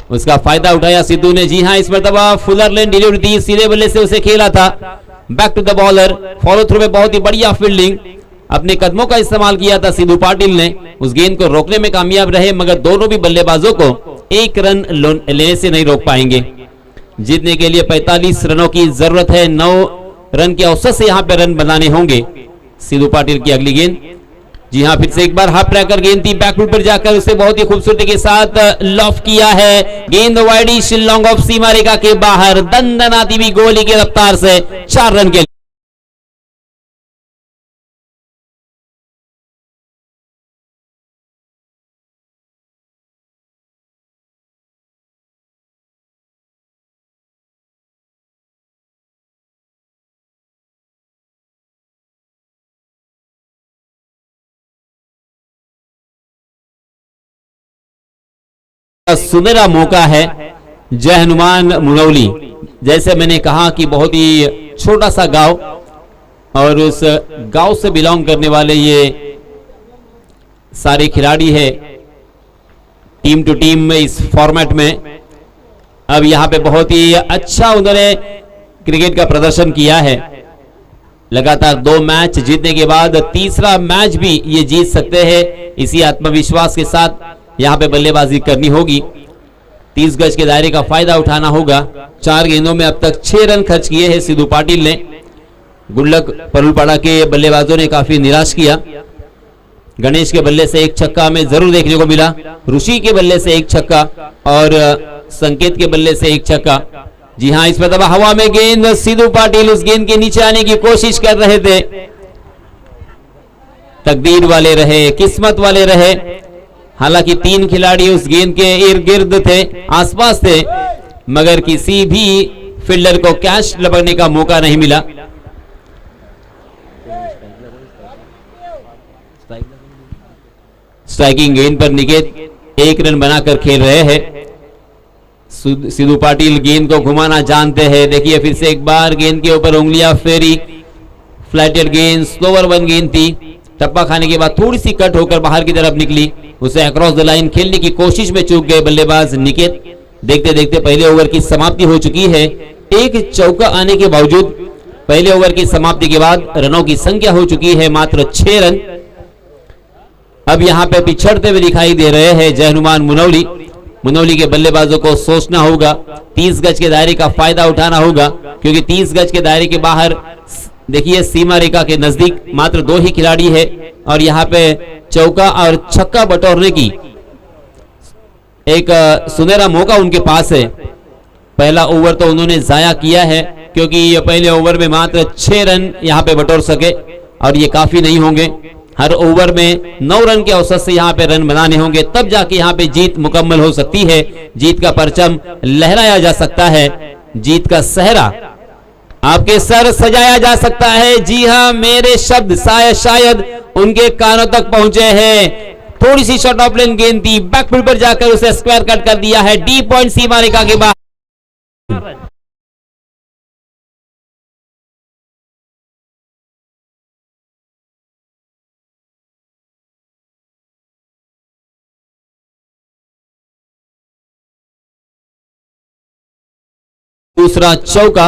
उसका फायदा उठाया सिद्धू ने। जी हाँ, इस मरतबा फुलर लेन डिलीवरी दी, सीधे बल्ले से उसे खेला था, back to the bowler, follow through में बहुत ही बढ़िया फील्डिंग, अपने कदमों का इस्तेमाल किया था सिद्धू पाटिल ने, उस गेंद को रोकने में कामयाब रहे, मगर दोनों भी बल्लेबाजों को एक रन लेने से नहीं रोक पाएंगे। जीतने के लिए 45 रनों की जरूरत है, 9 रन के औसत से यहाँ पे रन बनाने होंगे। सिद्धू पाटिल की अगली गेंद, जी हाँ, फिर से एक बार हाफ ट्रैकर गेंद थी, बैकफुट पर जाकर उसे बहुत ही खूबसूरती के साथ लॉफ किया है, गेंद वाइडिश लॉन्ग ऑफ सीमा रेखा के बाहर, दंदनाती हुई गोली की रफ्तार से 4 रन के सुनहरा मौका है। जय हनुमान मुनौली, जैसे मैंने कहा कि बहुत ही छोटा सा गांव और उस गांव से बिलोंग करने वाले ये सारे खिलाड़ी है टीम टू टीम में इस फॉर्मेट में। अब यहां पे बहुत ही अच्छा उन्होंने क्रिकेट का प्रदर्शन किया है, लगातार 2 मैच जीतने के बाद तीसरा मैच भी ये जीत सकते हैं। इसी आत्मविश्वास के साथ यहां पे बल्लेबाजी करनी होगी, 30 गज के दायरे का फायदा उठाना होगा। 4 गेंदों में अब तक 6 रन खर्च किए हैं सिद्धू पाटिल ने। गुल्लक परुलपाड़ा के बल्लेबाजों ने काफी निराश किया। गणेश के बल्ले से एक छक्का हमें जरूर देखने को मिला, ऋषि के बल्ले से एक छक्का और संकेत के बल्ले से एक छक्का। जी हाँ, इस पर हवा में गेंद, सिद्धू पाटिल उस गेंद के नीचे आने की कोशिश कर रहे थे, तकदीर वाले रहे, किस्मत वाले रहे। हालांकि 3 खिलाड़ी उस गेंद के इर्द गिर्द थे, आसपास थे, मगर किसी भी फील्डर को कैच लपकने का मौका नहीं मिला। स्ट्राइकिंग गेंद पर निकेत 1 रन बनाकर खेल रहे हैं। सिद्धू पाटिल गेंद को घुमाना जानते हैं। देखिए फिर से एक बार गेंद के ऊपर उंगलियां फेरी, फ्लैटेड गेंद, स्लोवर 1 गेंद थी, टप्पा खाने के बाद थोड़ी सी कट होकर बाहर की तरफ निकली, उसे अक्रॉस द लाइन खेलने की कोशिश में चूक गए बल्लेबाज निकेत। देखते देखते पहले ओवर की समाप्ति हो चुकी है। एक चौका आने के बावजूद पहले ओवर की समाप्ति के बाद रनों की संख्या हो चुकी है मात्र 6 रन। अब यहां पे पिछड़ते हुए दिखाई दे रहे हैं जय हनुमान मुनौली। मुनौली के बल्लेबाजों को सोचना होगा, 30 गज के दायरे का फायदा उठाना होगा, क्योंकि 30 गज के दायरे के बाहर देखिए सीमा रेखा के नजदीक मात्र 2 ही खिलाड़ी है और यहाँ पे चौका और छक्का बटोरने की एक सुनहरा मौका उनके पास है। पहला ओवर तो उन्होंने जाया किया है, क्योंकि ये पहले ओवर में मात्र 6 रन यहाँ पे बटोर सके और ये काफी नहीं होंगे। हर ओवर में 9 रन के औसत से यहाँ पे रन बनाने होंगे, तब जाके यहाँ पे जीत मुकम्मल हो सकती है, जीत का परचम लहराया जा सकता है, जीत का सहरा आपके सर सजाया जा सकता है। जी हाँ, मेरे शब्द शायद उनके कानों तक पहुंचे हैं। थोड़ी सी शॉर्ट ऑफ लेन गेंद थी, बैकफुट पर जाकर उसे स्क्वायर कट कर दिया है, डी पॉइंट सीमा रेखा के बाहर। दूसरा चौका,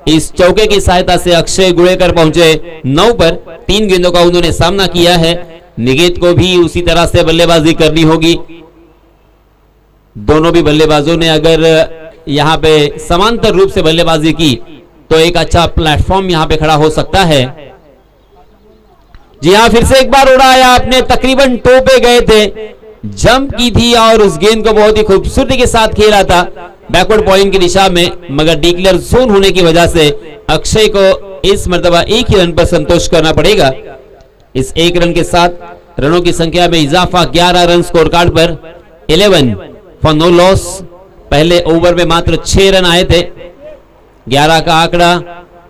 इस चौके की सहायता से अक्षय गुड़ेकर पहुंचे 9 पर। 3 गेंदों का उन्होंने सामना किया है। निकेत को भी उसी तरह से बल्लेबाजी करनी होगी। दोनों भी बल्लेबाजों ने अगर यहां पे समांतर रूप से बल्लेबाजी की तो एक अच्छा प्लेटफॉर्म यहां पे खड़ा हो सकता है। जी हां, फिर से एक बार उड़ाया आपने, तकरीबन टो पे गए थे, जंप की थी और उस गेंद को बहुत ही खूबसूरती के साथ खेला था बैकवर्ड पॉइंट की दिशा में, मगर डिक्लेयर जोन होने की वजह से अक्षय को इस मर्तबा 1 ही रन पर संतोष करना पड़ेगा। इस 1 रन के साथ रनों की संख्या में इजाफा, 11 रन स्कोर कार्ड पर, 11 फॉर नो लॉस। पहले ओवर में मात्र 6 रन आए थे। 11 का आंकड़ा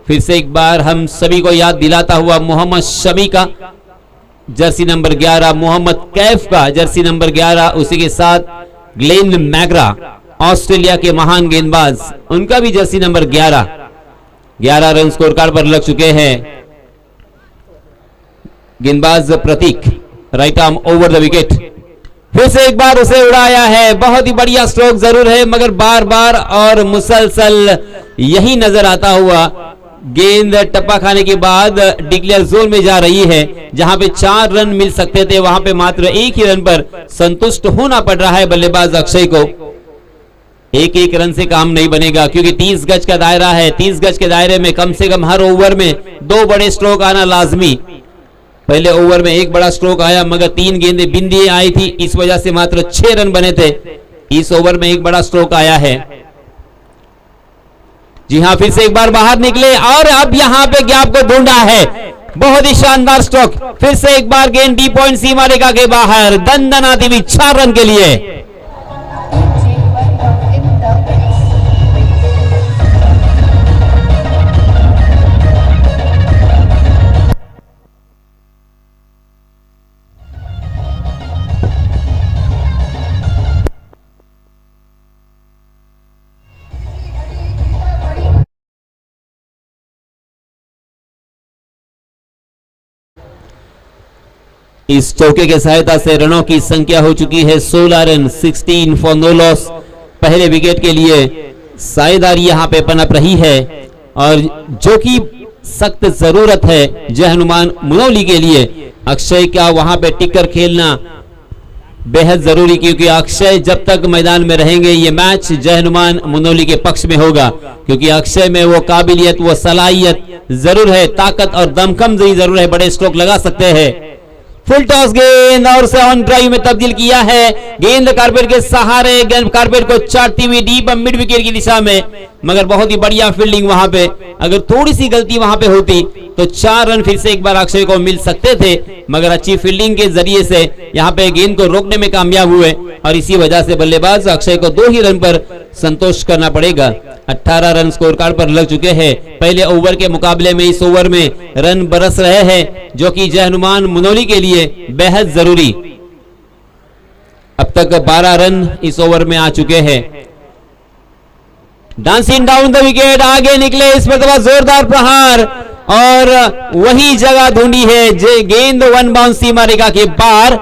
फिर से एक बार हम सभी को याद दिलाता हुआ मोहम्मद शमी का जर्सी नंबर 11, मोहम्मद कैफ का जर्सी नंबर 11, उसी के साथ ग्लेन मैग्रा ऑस्ट्रेलिया के महान गेंदबाज, उनका भी jersey number 11। 11 run score card पर लग चुके हैं। गेंदबाज Prateek, right arm over the wicket, फिर से एक बार उसे उड़ाया है। बहुत ही बढ़िया स्ट्रोक जरूर है, मगर बार बार और मुसलसल यही नजर आता हुआ गेंद टप्पा खाने के बाद डिक्लेयर जोन में जा रही है। जहां पे 4 रन मिल सकते थे, वहां पे मात्र एक ही रन पर संतुष्ट होना पड़ रहा है बल्लेबाज अक्षय को। एक रन से काम नहीं बनेगा, क्योंकि 30 गज का दायरा है। 30 गज के दायरे में कम से कम हर ओवर में 2 बड़े स्ट्रोक आना लाजमी। पहले ओवर में एक बड़ा स्ट्रोक आया, मगर 3 गेंदें बिंदी आई थी, इस वजह से मात्र 6 रन बने थे। इस ओवर में एक बड़ा स्ट्रोक आया है। जी हां, फिर से एक बार बाहर निकले और अब यहां पे गैप को ढूंढा है। बहुत ही शानदार स्ट्रोक, फिर से एक बार गेंद डी पॉइंट सीमा रेखा के बाहर, दंदनाती हुई 4 रन के लिए। इस चौके के सहायता से रनों की संख्या हो चुकी है 16 रन, 16 फॉर नो लॉस। पहले विकेट के लिए साझेदारी यहां पे पनप रही है, और जो कि सख्त जरूरत है जय हनुमान मुनौली के लिए। अक्षय का वहां पे टिककर खेलना बेहद जरूरी, क्योंकि अक्षय जब तक मैदान में रहेंगे ये मैच जय हनुमान मुनौली के पक्ष में होगा, क्योंकि अक्षय में वो काबिलियत, वो सलाहियत जरूर है, ताकत और दमखम जरूर है, बड़े स्ट्रोक लगा सकते हैं। फुल टॉस गेंद और से ऑन ड्राइव में तब्दील किया है। गेंद कारपेट के सहारे, गेंद कारपेट को चाटती हुई डीप मिड विकेट की दिशा में, मगर बहुत ही बढ़िया फील्डिंग वहां पे। अगर थोड़ी सी गलती वहां पे होती तो 4 रन फिर से एक बार अक्षय को मिल सकते थे, मगर अच्छी फील्डिंग के जरिए से यहां पे गेंद को रोकने में कामयाब हुए, और इसी वजह से बल्लेबाज अक्षय को 2 ही रन पर संतोष करना पड़ेगा। 18 रन स्कोर कार्ड पर लग चुके हैं। पहले ओवर के मुकाबले में इस ओवर में रन बरस रहे हैं, जो कि जय हनुमान मुनौली के लिए बेहद जरूरी। अब तक 12 रन इस ओवर में आ चुके हैं। डांसिंग डाउन द विकेट, आगे निकले इस मरतबा जोरदार प्रहार, और वही जगह ढूंढी है गेंद 1 बाउंस सीमा रेखा के पार।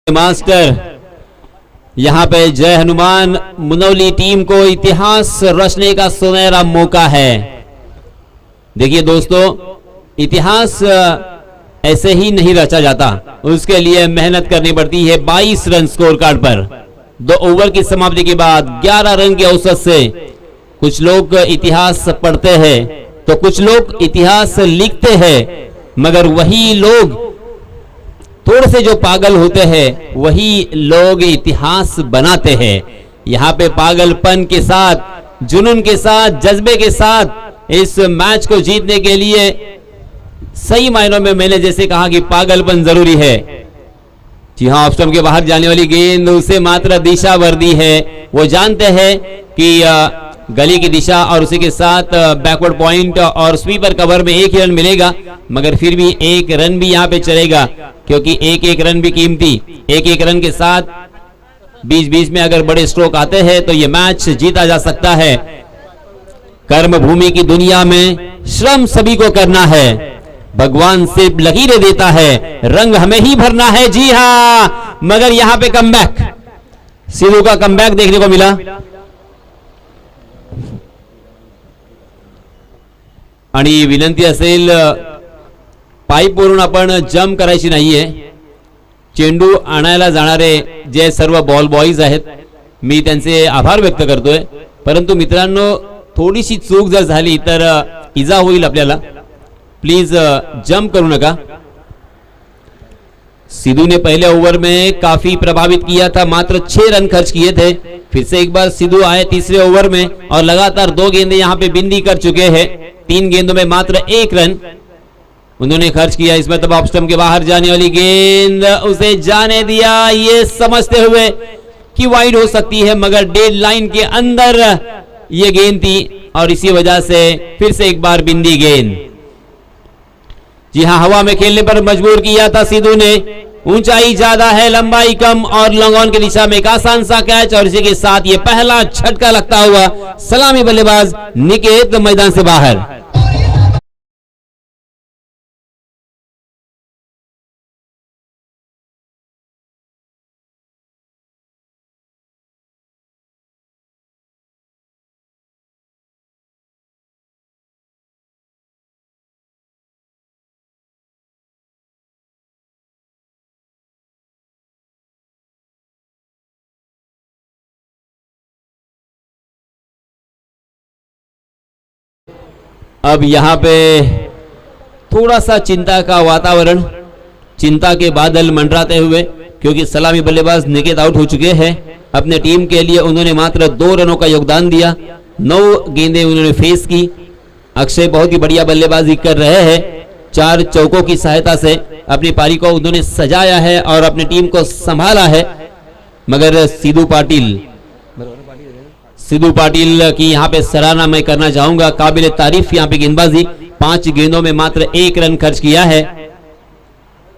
मास्टर, यहां पे जय हनुमान मुनौली टीम को इतिहास रचने का सुनहरा मौका है। देखिए दोस्तों, इतिहास ऐसे ही नहीं रचा जाता, उसके लिए मेहनत करनी पड़ती है। 22 रन स्कोर कार्ड पर 2 ओवर की समाप्ति के बाद 11 रन के औसत से कुछ लोग इतिहास पढ़ते हैं तो कुछ लोग इतिहास लिखते हैं, मगर वही लोग थोड़े से जो पागल होते हैं वही लोग इतिहास बनाते हैं। यहाँ पे पागलपन के साथ, जुनून के साथ, जज्बे के साथ इस मैच को जीतने के लिए सही मायनों में मैंने जैसे कहा कि पागलपन जरूरी है। जी हाँ, ऑफ स्टंप के बाहर जाने वाली गेंद उसे मात्र दिशा वर्दी है। वो जानते हैं कि गली की दिशा और उसी के साथ बैकवर्ड पॉइंट और स्वीपर कवर में एक ही रन मिलेगा, मगर फिर भी एक रन भी यहाँ पे चलेगा, क्योंकि एक रन भी कीमती। एक रन के साथ बीच बीच में अगर बड़े स्ट्रोक आते हैं तो ये मैच जीता जा सकता है। कर्म भूमि की दुनिया में श्रम सभी को करना है, भगवान सिर्फ लकीरें देता है, रंग हमें ही भरना है। जी हाँ, मगर यहां पे कमबैक, सिद्धू का कमबैक देखने को मिला। आणि विनंती असेल पाईपवरून आपण जंप करायची नाहीये। चेंडू आणायला जाणारे जे सर्व बॉल बॉईज आहेत मी त्यांचे आभार व्यक्त करतोय, परंतु मित्रांनो थोडीशी चूक जर झाली तर इजा होईल आपल्याला, प्लीज जंप करू नका। सिद्धू ने पहले ओवर में काफी प्रभावित किया था, मात्र 6 रन खर्च किए थे, फिर से एक बार सिद्धू आए तीसरे ओवर में और लगातार 2 गेंदें यहां पे बिंदी कर चुके हैं। 3 गेंदों में मात्र 1 रन उन्होंने खर्च किया। इसमें तब ऑफ स्टंप के बाहर जाने वाली गेंद उसे जाने दिया, ये समझते हुए कि वाइड हो सकती है, मगर डेड लाइन के अंदर ये गेंद थी और इसी वजह से फिर से एक बार बिंदी गेंद। जी हां, हवा में खेलने पर मजबूर किया था सिद्धू ने। ऊंचाई ज्यादा है, लंबाई कम और लॉन्ग ऑन की दिशा में एक आसान सा कैच और इसी के साथ ये पहला झटका लगता हुआ सलामी बल्लेबाज निकेत मैदान से बाहर। अब यहां पे थोड़ा सा चिंता का वातावरण, चिंता के बादल मंडराते हुए, क्योंकि सलामी बल्लेबाज निकेत आउट हो चुके हैं। अपने टीम के लिए उन्होंने मात्र 2 रनों का योगदान दिया, 9 गेंदें उन्होंने फेस की। अक्षय बहुत ही बढ़िया बल्लेबाजी कर रहे हैं। 4 चौकों की सहायता से अपनी पारी को उन्होंने सजाया है और अपनी टीम को संभाला है। मगर सिद्धू पाटिल की यहाँ पे सराहना मैं करना चाहूंगा। काबिल तारीफ यहाँ पे गेंदबाजी, 5 गेंदों में मात्र 1 रन खर्च किया है।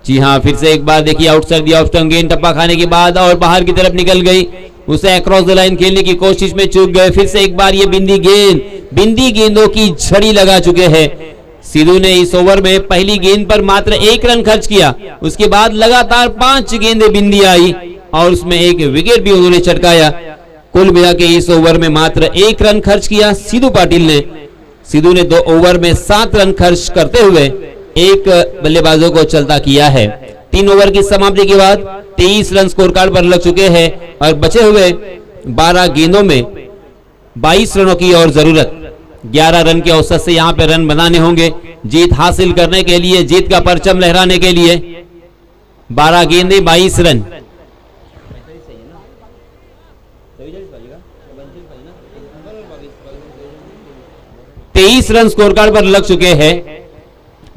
जी हाँ, फिर से एक बार देखिए आउटसाइड दी ऑफ स्टंप गेंद टप्पा खाने के बाद और बाहर की तरफ निकल गई, उसे अक्रॉस द लाइन खेलने की कोशिश में चूक गए। फिर से एक बार ये बिंदी गेंदों की झड़ी लगा चुके हैं। सिद्धू ने इस ओवर में पहली गेंद पर मात्र 1 रन खर्च किया, उसके बाद लगातार 5 गेंदें बिंदी आई और उसमें 1 विकेट भी उन्होंने चटकाया। कुल मिला के इस ओवर में मात्र 1 रन खर्च किया सिद्धू पाटिल ने। सिद्धू ने 2 ओवर में 7 रन खर्च करते हुए 1 बल्लेबाजों को चलता किया है। 3 ओवर की समाप्ति के बाद 23 रन स्कोर कार्ड पर लग चुके हैं और बचे हुए 12 गेंदों में 22 रनों की और जरूरत। 11 रन के औसत से यहां पे रन बनाने होंगे जीत हासिल करने के लिए, जीत का परचम लहराने के लिए। 12 गेंदें 22 रन। तेईस रन स्कोर कार्ड पर लग चुके हैं,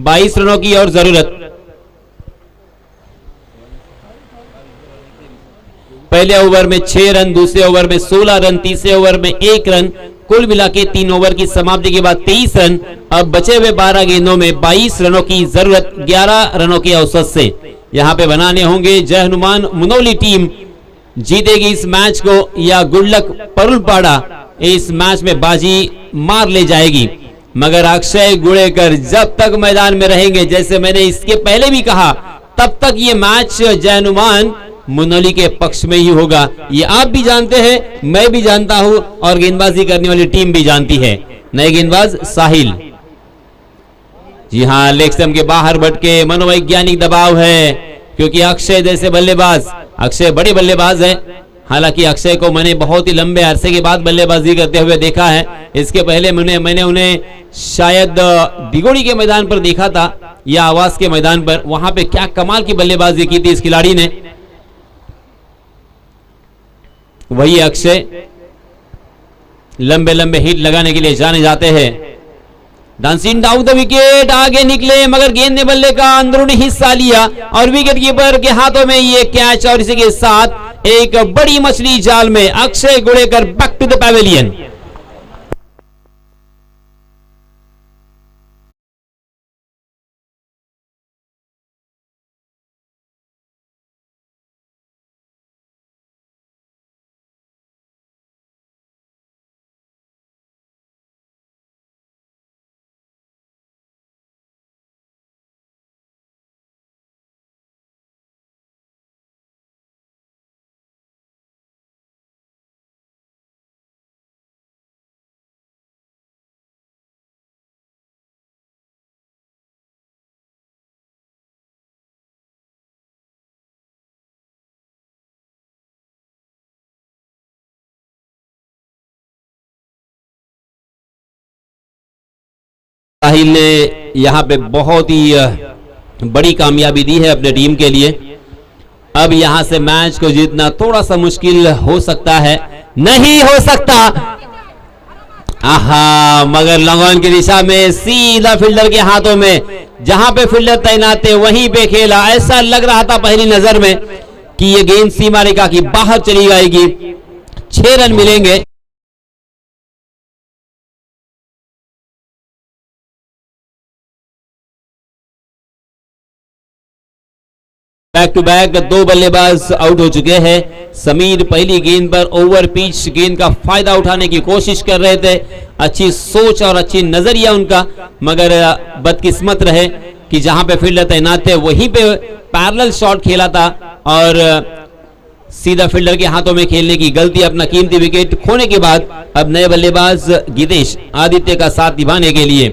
22 रनों की और जरूरत। पहले ओवर में 6 रन, दूसरे ओवर में 16 रन, तीसरे ओवर में 1 रन, कुल मिला के 3 ओवर की समाप्ति के बाद 23 रन। अब बचे हुए 12 गेंदों में 22 रनों की जरूरत 11 रनों के औसत से यहां पे बनाने होंगे। जय हनुमान मुनौली टीम जीतेगी इस मैच को या गुडलक परुलपाड़ा इस मैच में बाजी मार ले जाएगी। मगर अक्षय गुड़ेकर जब तक मैदान में रहेंगे, जैसे मैंने इसके पहले भी कहा, तब तक ये मैच जय हनुमान मुनौली के पक्ष में ही होगा। ये आप भी जानते हैं, मैं भी जानता हूं और गेंदबाजी करने वाली टीम भी जानती है। नए गेंदबाज साहिल, जी हां, लेग स्टंप के बाहर भटके, मनोवैज्ञानिक दबाव है क्योंकि अक्षय जैसे बल्लेबाज, अक्षय बड़े बल्लेबाज है। हालांकि अक्षय को मैंने बहुत ही लंबे अरसे के बाद बल्लेबाजी करते हुए देखा है। इसके पहले मैंने उन्हें शायद दिगोड़ी के मैदान पर देखा था या आवास के मैदान पर। वहां पे क्या कमाल की बल्लेबाजी की थी इस खिलाड़ी ने। वही अक्षय लंबे लंबे हिट लगाने के लिए जाने जाते हैं। डांसिंग डाउन द विकेट, आगे निकले मगर गेंद ने बल्ले का अंदरूनी हिस्सा लिया और विकेट कीपर के हाथों में ये कैच और इसी के साथ एक बड़ी मछली जाल में Akshay Gudekar back to the pavilion. Sahil ने यहां पे बहुत ही बड़ी कामयाबी दी है अपने टीम के लिए। अब यहां से मैच को जीतना थोड़ा सा मुश्किल हो सकता है नहीं हो सकता। आहा, मगर लॉन्ग ऑन की दिशा में सीधा फील्डर के हाथों में, जहां पे फील्डर तैनात थे वहीं पे खेला। ऐसा लग रहा था पहली नजर में कि ये गेंद सीमा रेखा की बाहर चली जाएगी। 6 रन मिलेंगे। बैक टू बैक 2 बल्लेबाज आउट हो चुके हैं। समीर पहली गेंद पर ओवर पिच गेंद का फायदा उठाने की कोशिश कर रहे थे। अच्छी सोच और अच्छी नजरिया उनका, मगर बदकिस्मत रहे कि जहां पे फील्डर तैनात थे वहीं पे पैरेलल शॉट खेला था और सीधा फील्डर के हाथों में खेलने की गलती। अपना कीमती विकेट खोने के बाद अब नए बल्लेबाज गितेश आदित्य का साथ निभाने के लिए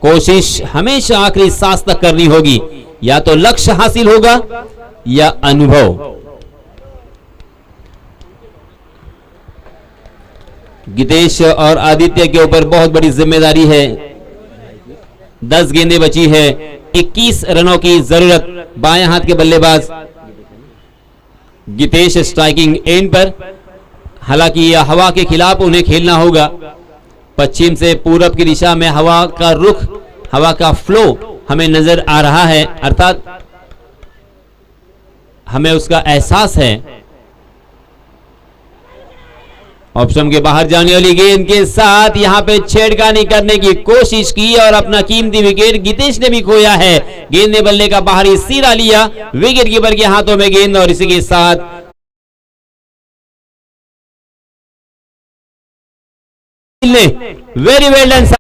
कोशिश हमेशा आखिरी सांस तक करनी होगी। या तो लक्ष्य हासिल होगा या अनुभव। गितेश और आदित्य के ऊपर बहुत बड़ी जिम्मेदारी है। 10 गेंदें बची है, 21 रनों की जरूरत। बाएं हाथ के बल्लेबाज गितेश स्ट्राइकिंग एंड पर, हालांकि हवा के खिलाफ उन्हें खेलना होगा। पश्चिम से पूरब की दिशा में हवा का रुख, हवा का फ्लो हमें नजर आ रहा है, अर्थात हमें उसका एहसास है। ऑप्शन के बाहर जाने वाली गेंद के साथ यहां पे छेड़खानी करने की कोशिश की और अपना कीमती विकेट गितेश ने भी खोया है। गेंद ने बल्ले का बाहरी सिरा लिया, विकेट कीपर के हाथों में गेंद और इसी के साथ वेरी वेल डन।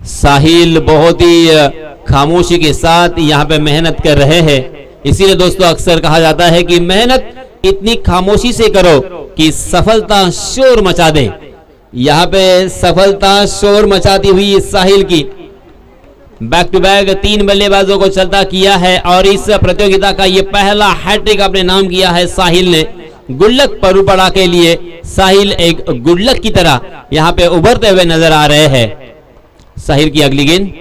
साहिल बहुत ही खामोशी के साथ यहां पे मेहनत कर रहे हैं। इसीलिए दोस्तों अक्सर कहा जाता है कि मेहनत इतनी खामोशी से करो कि सफलता शोर मचा दे। यहां पे सफलता शोर मचाती हुई साहिल की बैक टू बैक 3 बल्लेबाजों को चलता किया है और इस प्रतियोगिता का ये पहला हैट्रिक अपने नाम किया है साहिल ने। गुल्लक परुपड़ा के लिए साहिल एक गुल्लक की तरह यहां पे उभरते हुए नजर आ रहे हैं। साहिल की अगली गेंद,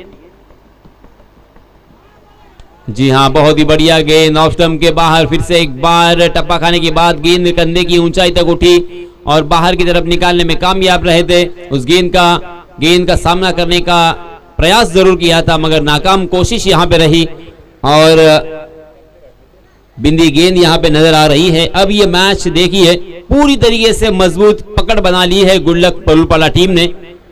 जी हां, बहुत ही बढ़िया गेंद। ऑफ स्टंप के बाहर फिर से एक बार टप्पा खाने के बाद गेंद कंधे की ऊंचाई तक उठी और बाहर की तरफ निकालने में कामयाब रहे थे। उस गेंद का सामना करने का प्रयास जरूर किया था मगर नाकाम कोशिश यहां पे रही और बिंदी गेंद यहां पे नजर आ रही है। अब ये मैच देखिए पूरी तरीके से मजबूत पकड़ बना ली है गुल्लक परुलपाला टीम ने।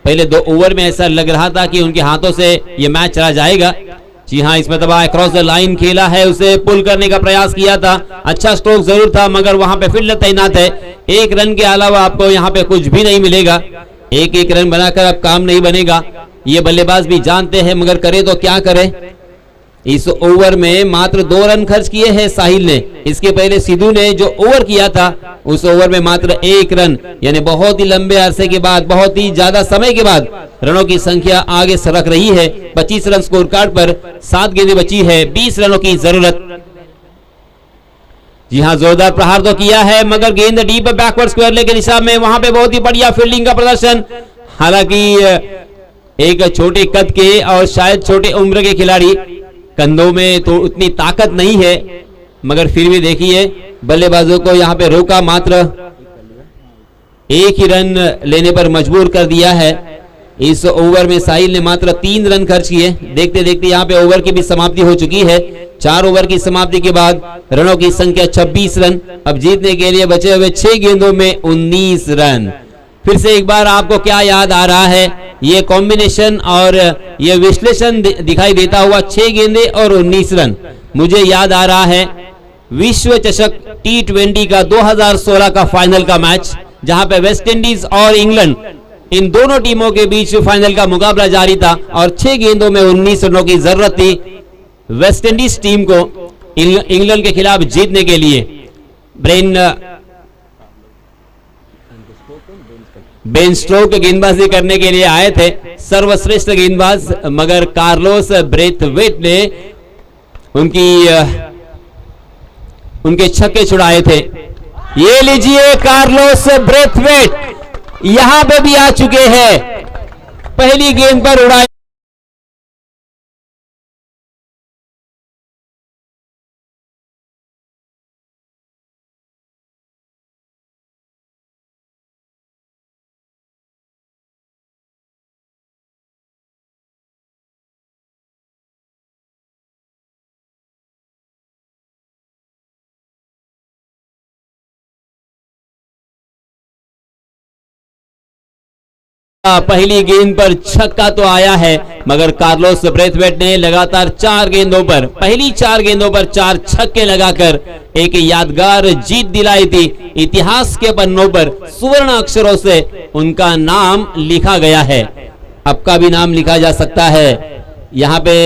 पहले 2 ओवर में ऐसा लग रहा था कि उनके हाथों से ये मैच चला जाएगा। जी हां, इस मरतबा अक्रॉस द लाइन खेला है, उसे पुल करने का प्रयास किया था। अच्छा स्ट्रोक जरूर था मगर वहां पे फील्डर तैनात है। 1 रन के अलावा आपको यहां पे कुछ भी नहीं मिलेगा। 1 रन बनाकर अब काम नहीं बनेगा, ये बल्लेबाज भी जानते हैं मगर करे तो क्या करे। इस ओवर में मात्र 2 रन खर्च किए हैं साहिल ने। इसके पहले सिद्धू ने जो ओवर किया था उस ओवर में मात्र 1 रन, यानी बहुत ही लंबे अरसे के बाद, बहुत ही ज्यादा समय के बाद रनों की संख्या आगे सरक रही है। 25 रन स्कोर कार्ड पर, 7 गेंदें बची है, 20 रनों की जरूरत। जी हां, जोरदार प्रहार तो किया है मगर गेंद डीप बैकवर्ड स्क्वायर लेग की दिशा में, वहां पे बहुत ही बढ़िया फील्डिंग का प्रदर्शन। हालांकि एक छोटे कद के और शायद छोटे उम्र के खिलाड़ी, कंधों में तो उतनी ताकत नहीं है मगर फिर भी देखिए बल्लेबाजों को यहां पे रोका, मात्र 1 ही रन लेने पर मजबूर कर दिया है। इस ओवर में साहिल ने मात्र 3 रन खर्च किए। देखते देखते यहां पे ओवर की भी समाप्ति हो चुकी है। 4 ओवर की समाप्ति के बाद रनों की संख्या 26 रन। अब जीतने के लिए बचे हुए 6 गेंदों में 19 रन। फिर से एक बार आपको क्या याद आ रहा है, ये कॉम्बिनेशन और ये विश्लेषण दिखाई देता हुआ 6 गेंदे और 19 रन मुझे याद आ रहा है विश्व चषक T20 का 2016 का फाइनल का मैच, जहां पे वेस्ट इंडीज और इंग्लैंड, इन दोनों टीमों के बीच फाइनल का मुकाबला जारी था और 6 गेंदों में 19 रनों की जरूरत थी वेस्ट इंडीज टीम को इंग्लैंड के खिलाफ जीतने के लिए। ब्रेन बेन स्ट्रोक गेंदबाजी करने के लिए आए थे, सर्वश्रेष्ठ गेंदबाज, मगर कार्लोस ब्रेथवेट ने उनके छक्के छुड़ाए थे। ये लीजिए कार्लोस ब्रेथवेट यहां पे भी आ चुके हैं, पहली गेंद पर उड़ाए। पहली गेंद पर छक्का तो आया है, मगर कार्लोस ब्रेथवेट ने लगातार 4 गेंदों पर, पहली 4 गेंदों पर 4 छक्के लगाकर एक यादगार जीत दिलाई थी। इतिहास के पन्नों पर सुवर्ण अक्षरों से उनका नाम लिखा गया है। आपका भी नाम लिखा जा सकता है। यहाँ पे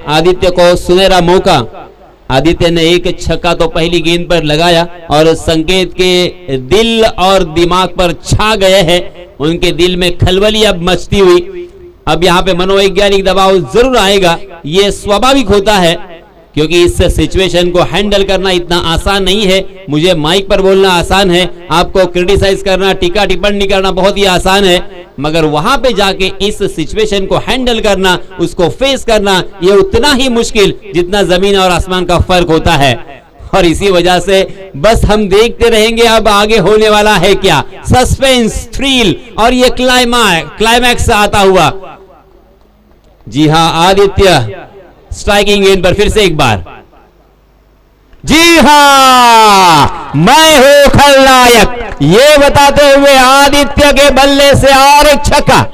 आदित्य को सुनहरा मौका। आदित्य ने एक छक्का तो पहली गेंद पर लगाया और संकेत के दिल और दिमाग पर छा गए हैं। उनके दिल में खलबली अब मचती हुई। अब यहाँ पे मनोवैज्ञानिक दबाव जरूर आएगा, ये स्वाभाविक होता है, क्योंकि इस सिचुएशन को हैंडल करना इतना आसान नहीं है। मुझे माइक पर बोलना आसान है, आपको क्रिटिसाइज करना, टीका टिप्पणी करना बहुत ही आसान है, मगर वहां पे जाके इस सिचुएशन को हैंडल करना, उसको फेस करना, ये उतना ही मुश्किल जितना जमीन और आसमान का फर्क होता है। और इसी वजह से बस हम देखते रहेंगे अब आगे होने वाला है क्या। सस्पेंस, थ्रिल और ये क्लाइमैक्स आता हुआ। जी हां, आदित्य स्ट्राइकिंग गेंद पर फिर से एक बार। जी हां, मैं हूं खलनायक, ये बताते हुए आदित्य के बल्ले से और एक छक्का।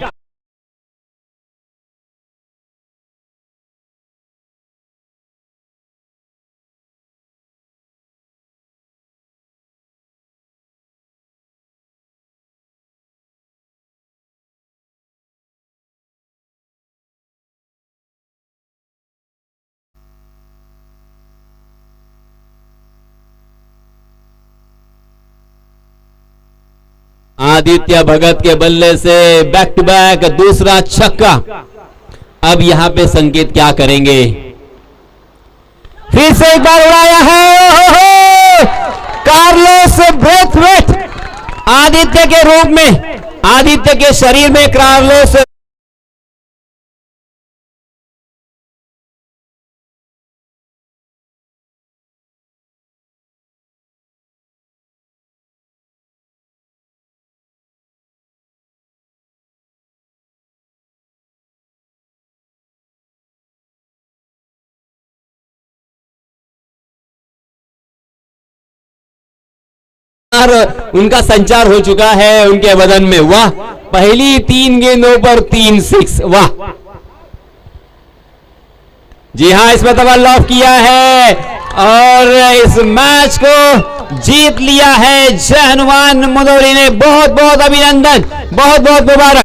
आदित्य भगत के बल्ले से बैक टू बैक दूसरा छक्का। अब यहां पे संकेत क्या करेंगे? फिर से एक बार उड़ाया है कार्लोस ब्रेथवेट। आदित्य के रूप में, आदित्य के शरीर में कार्लोस उनका संचार हो चुका है उनके बदन में। वाह, पहली 3 गेंदों पर 3 6। वाह, जी हां, इसमें तवल्लुफ किया है और इस मैच को जीत लिया है जय हनुमान मुदौरी ने। बहुत बहुत अभिनंदन, बहुत बहुत मुबारक।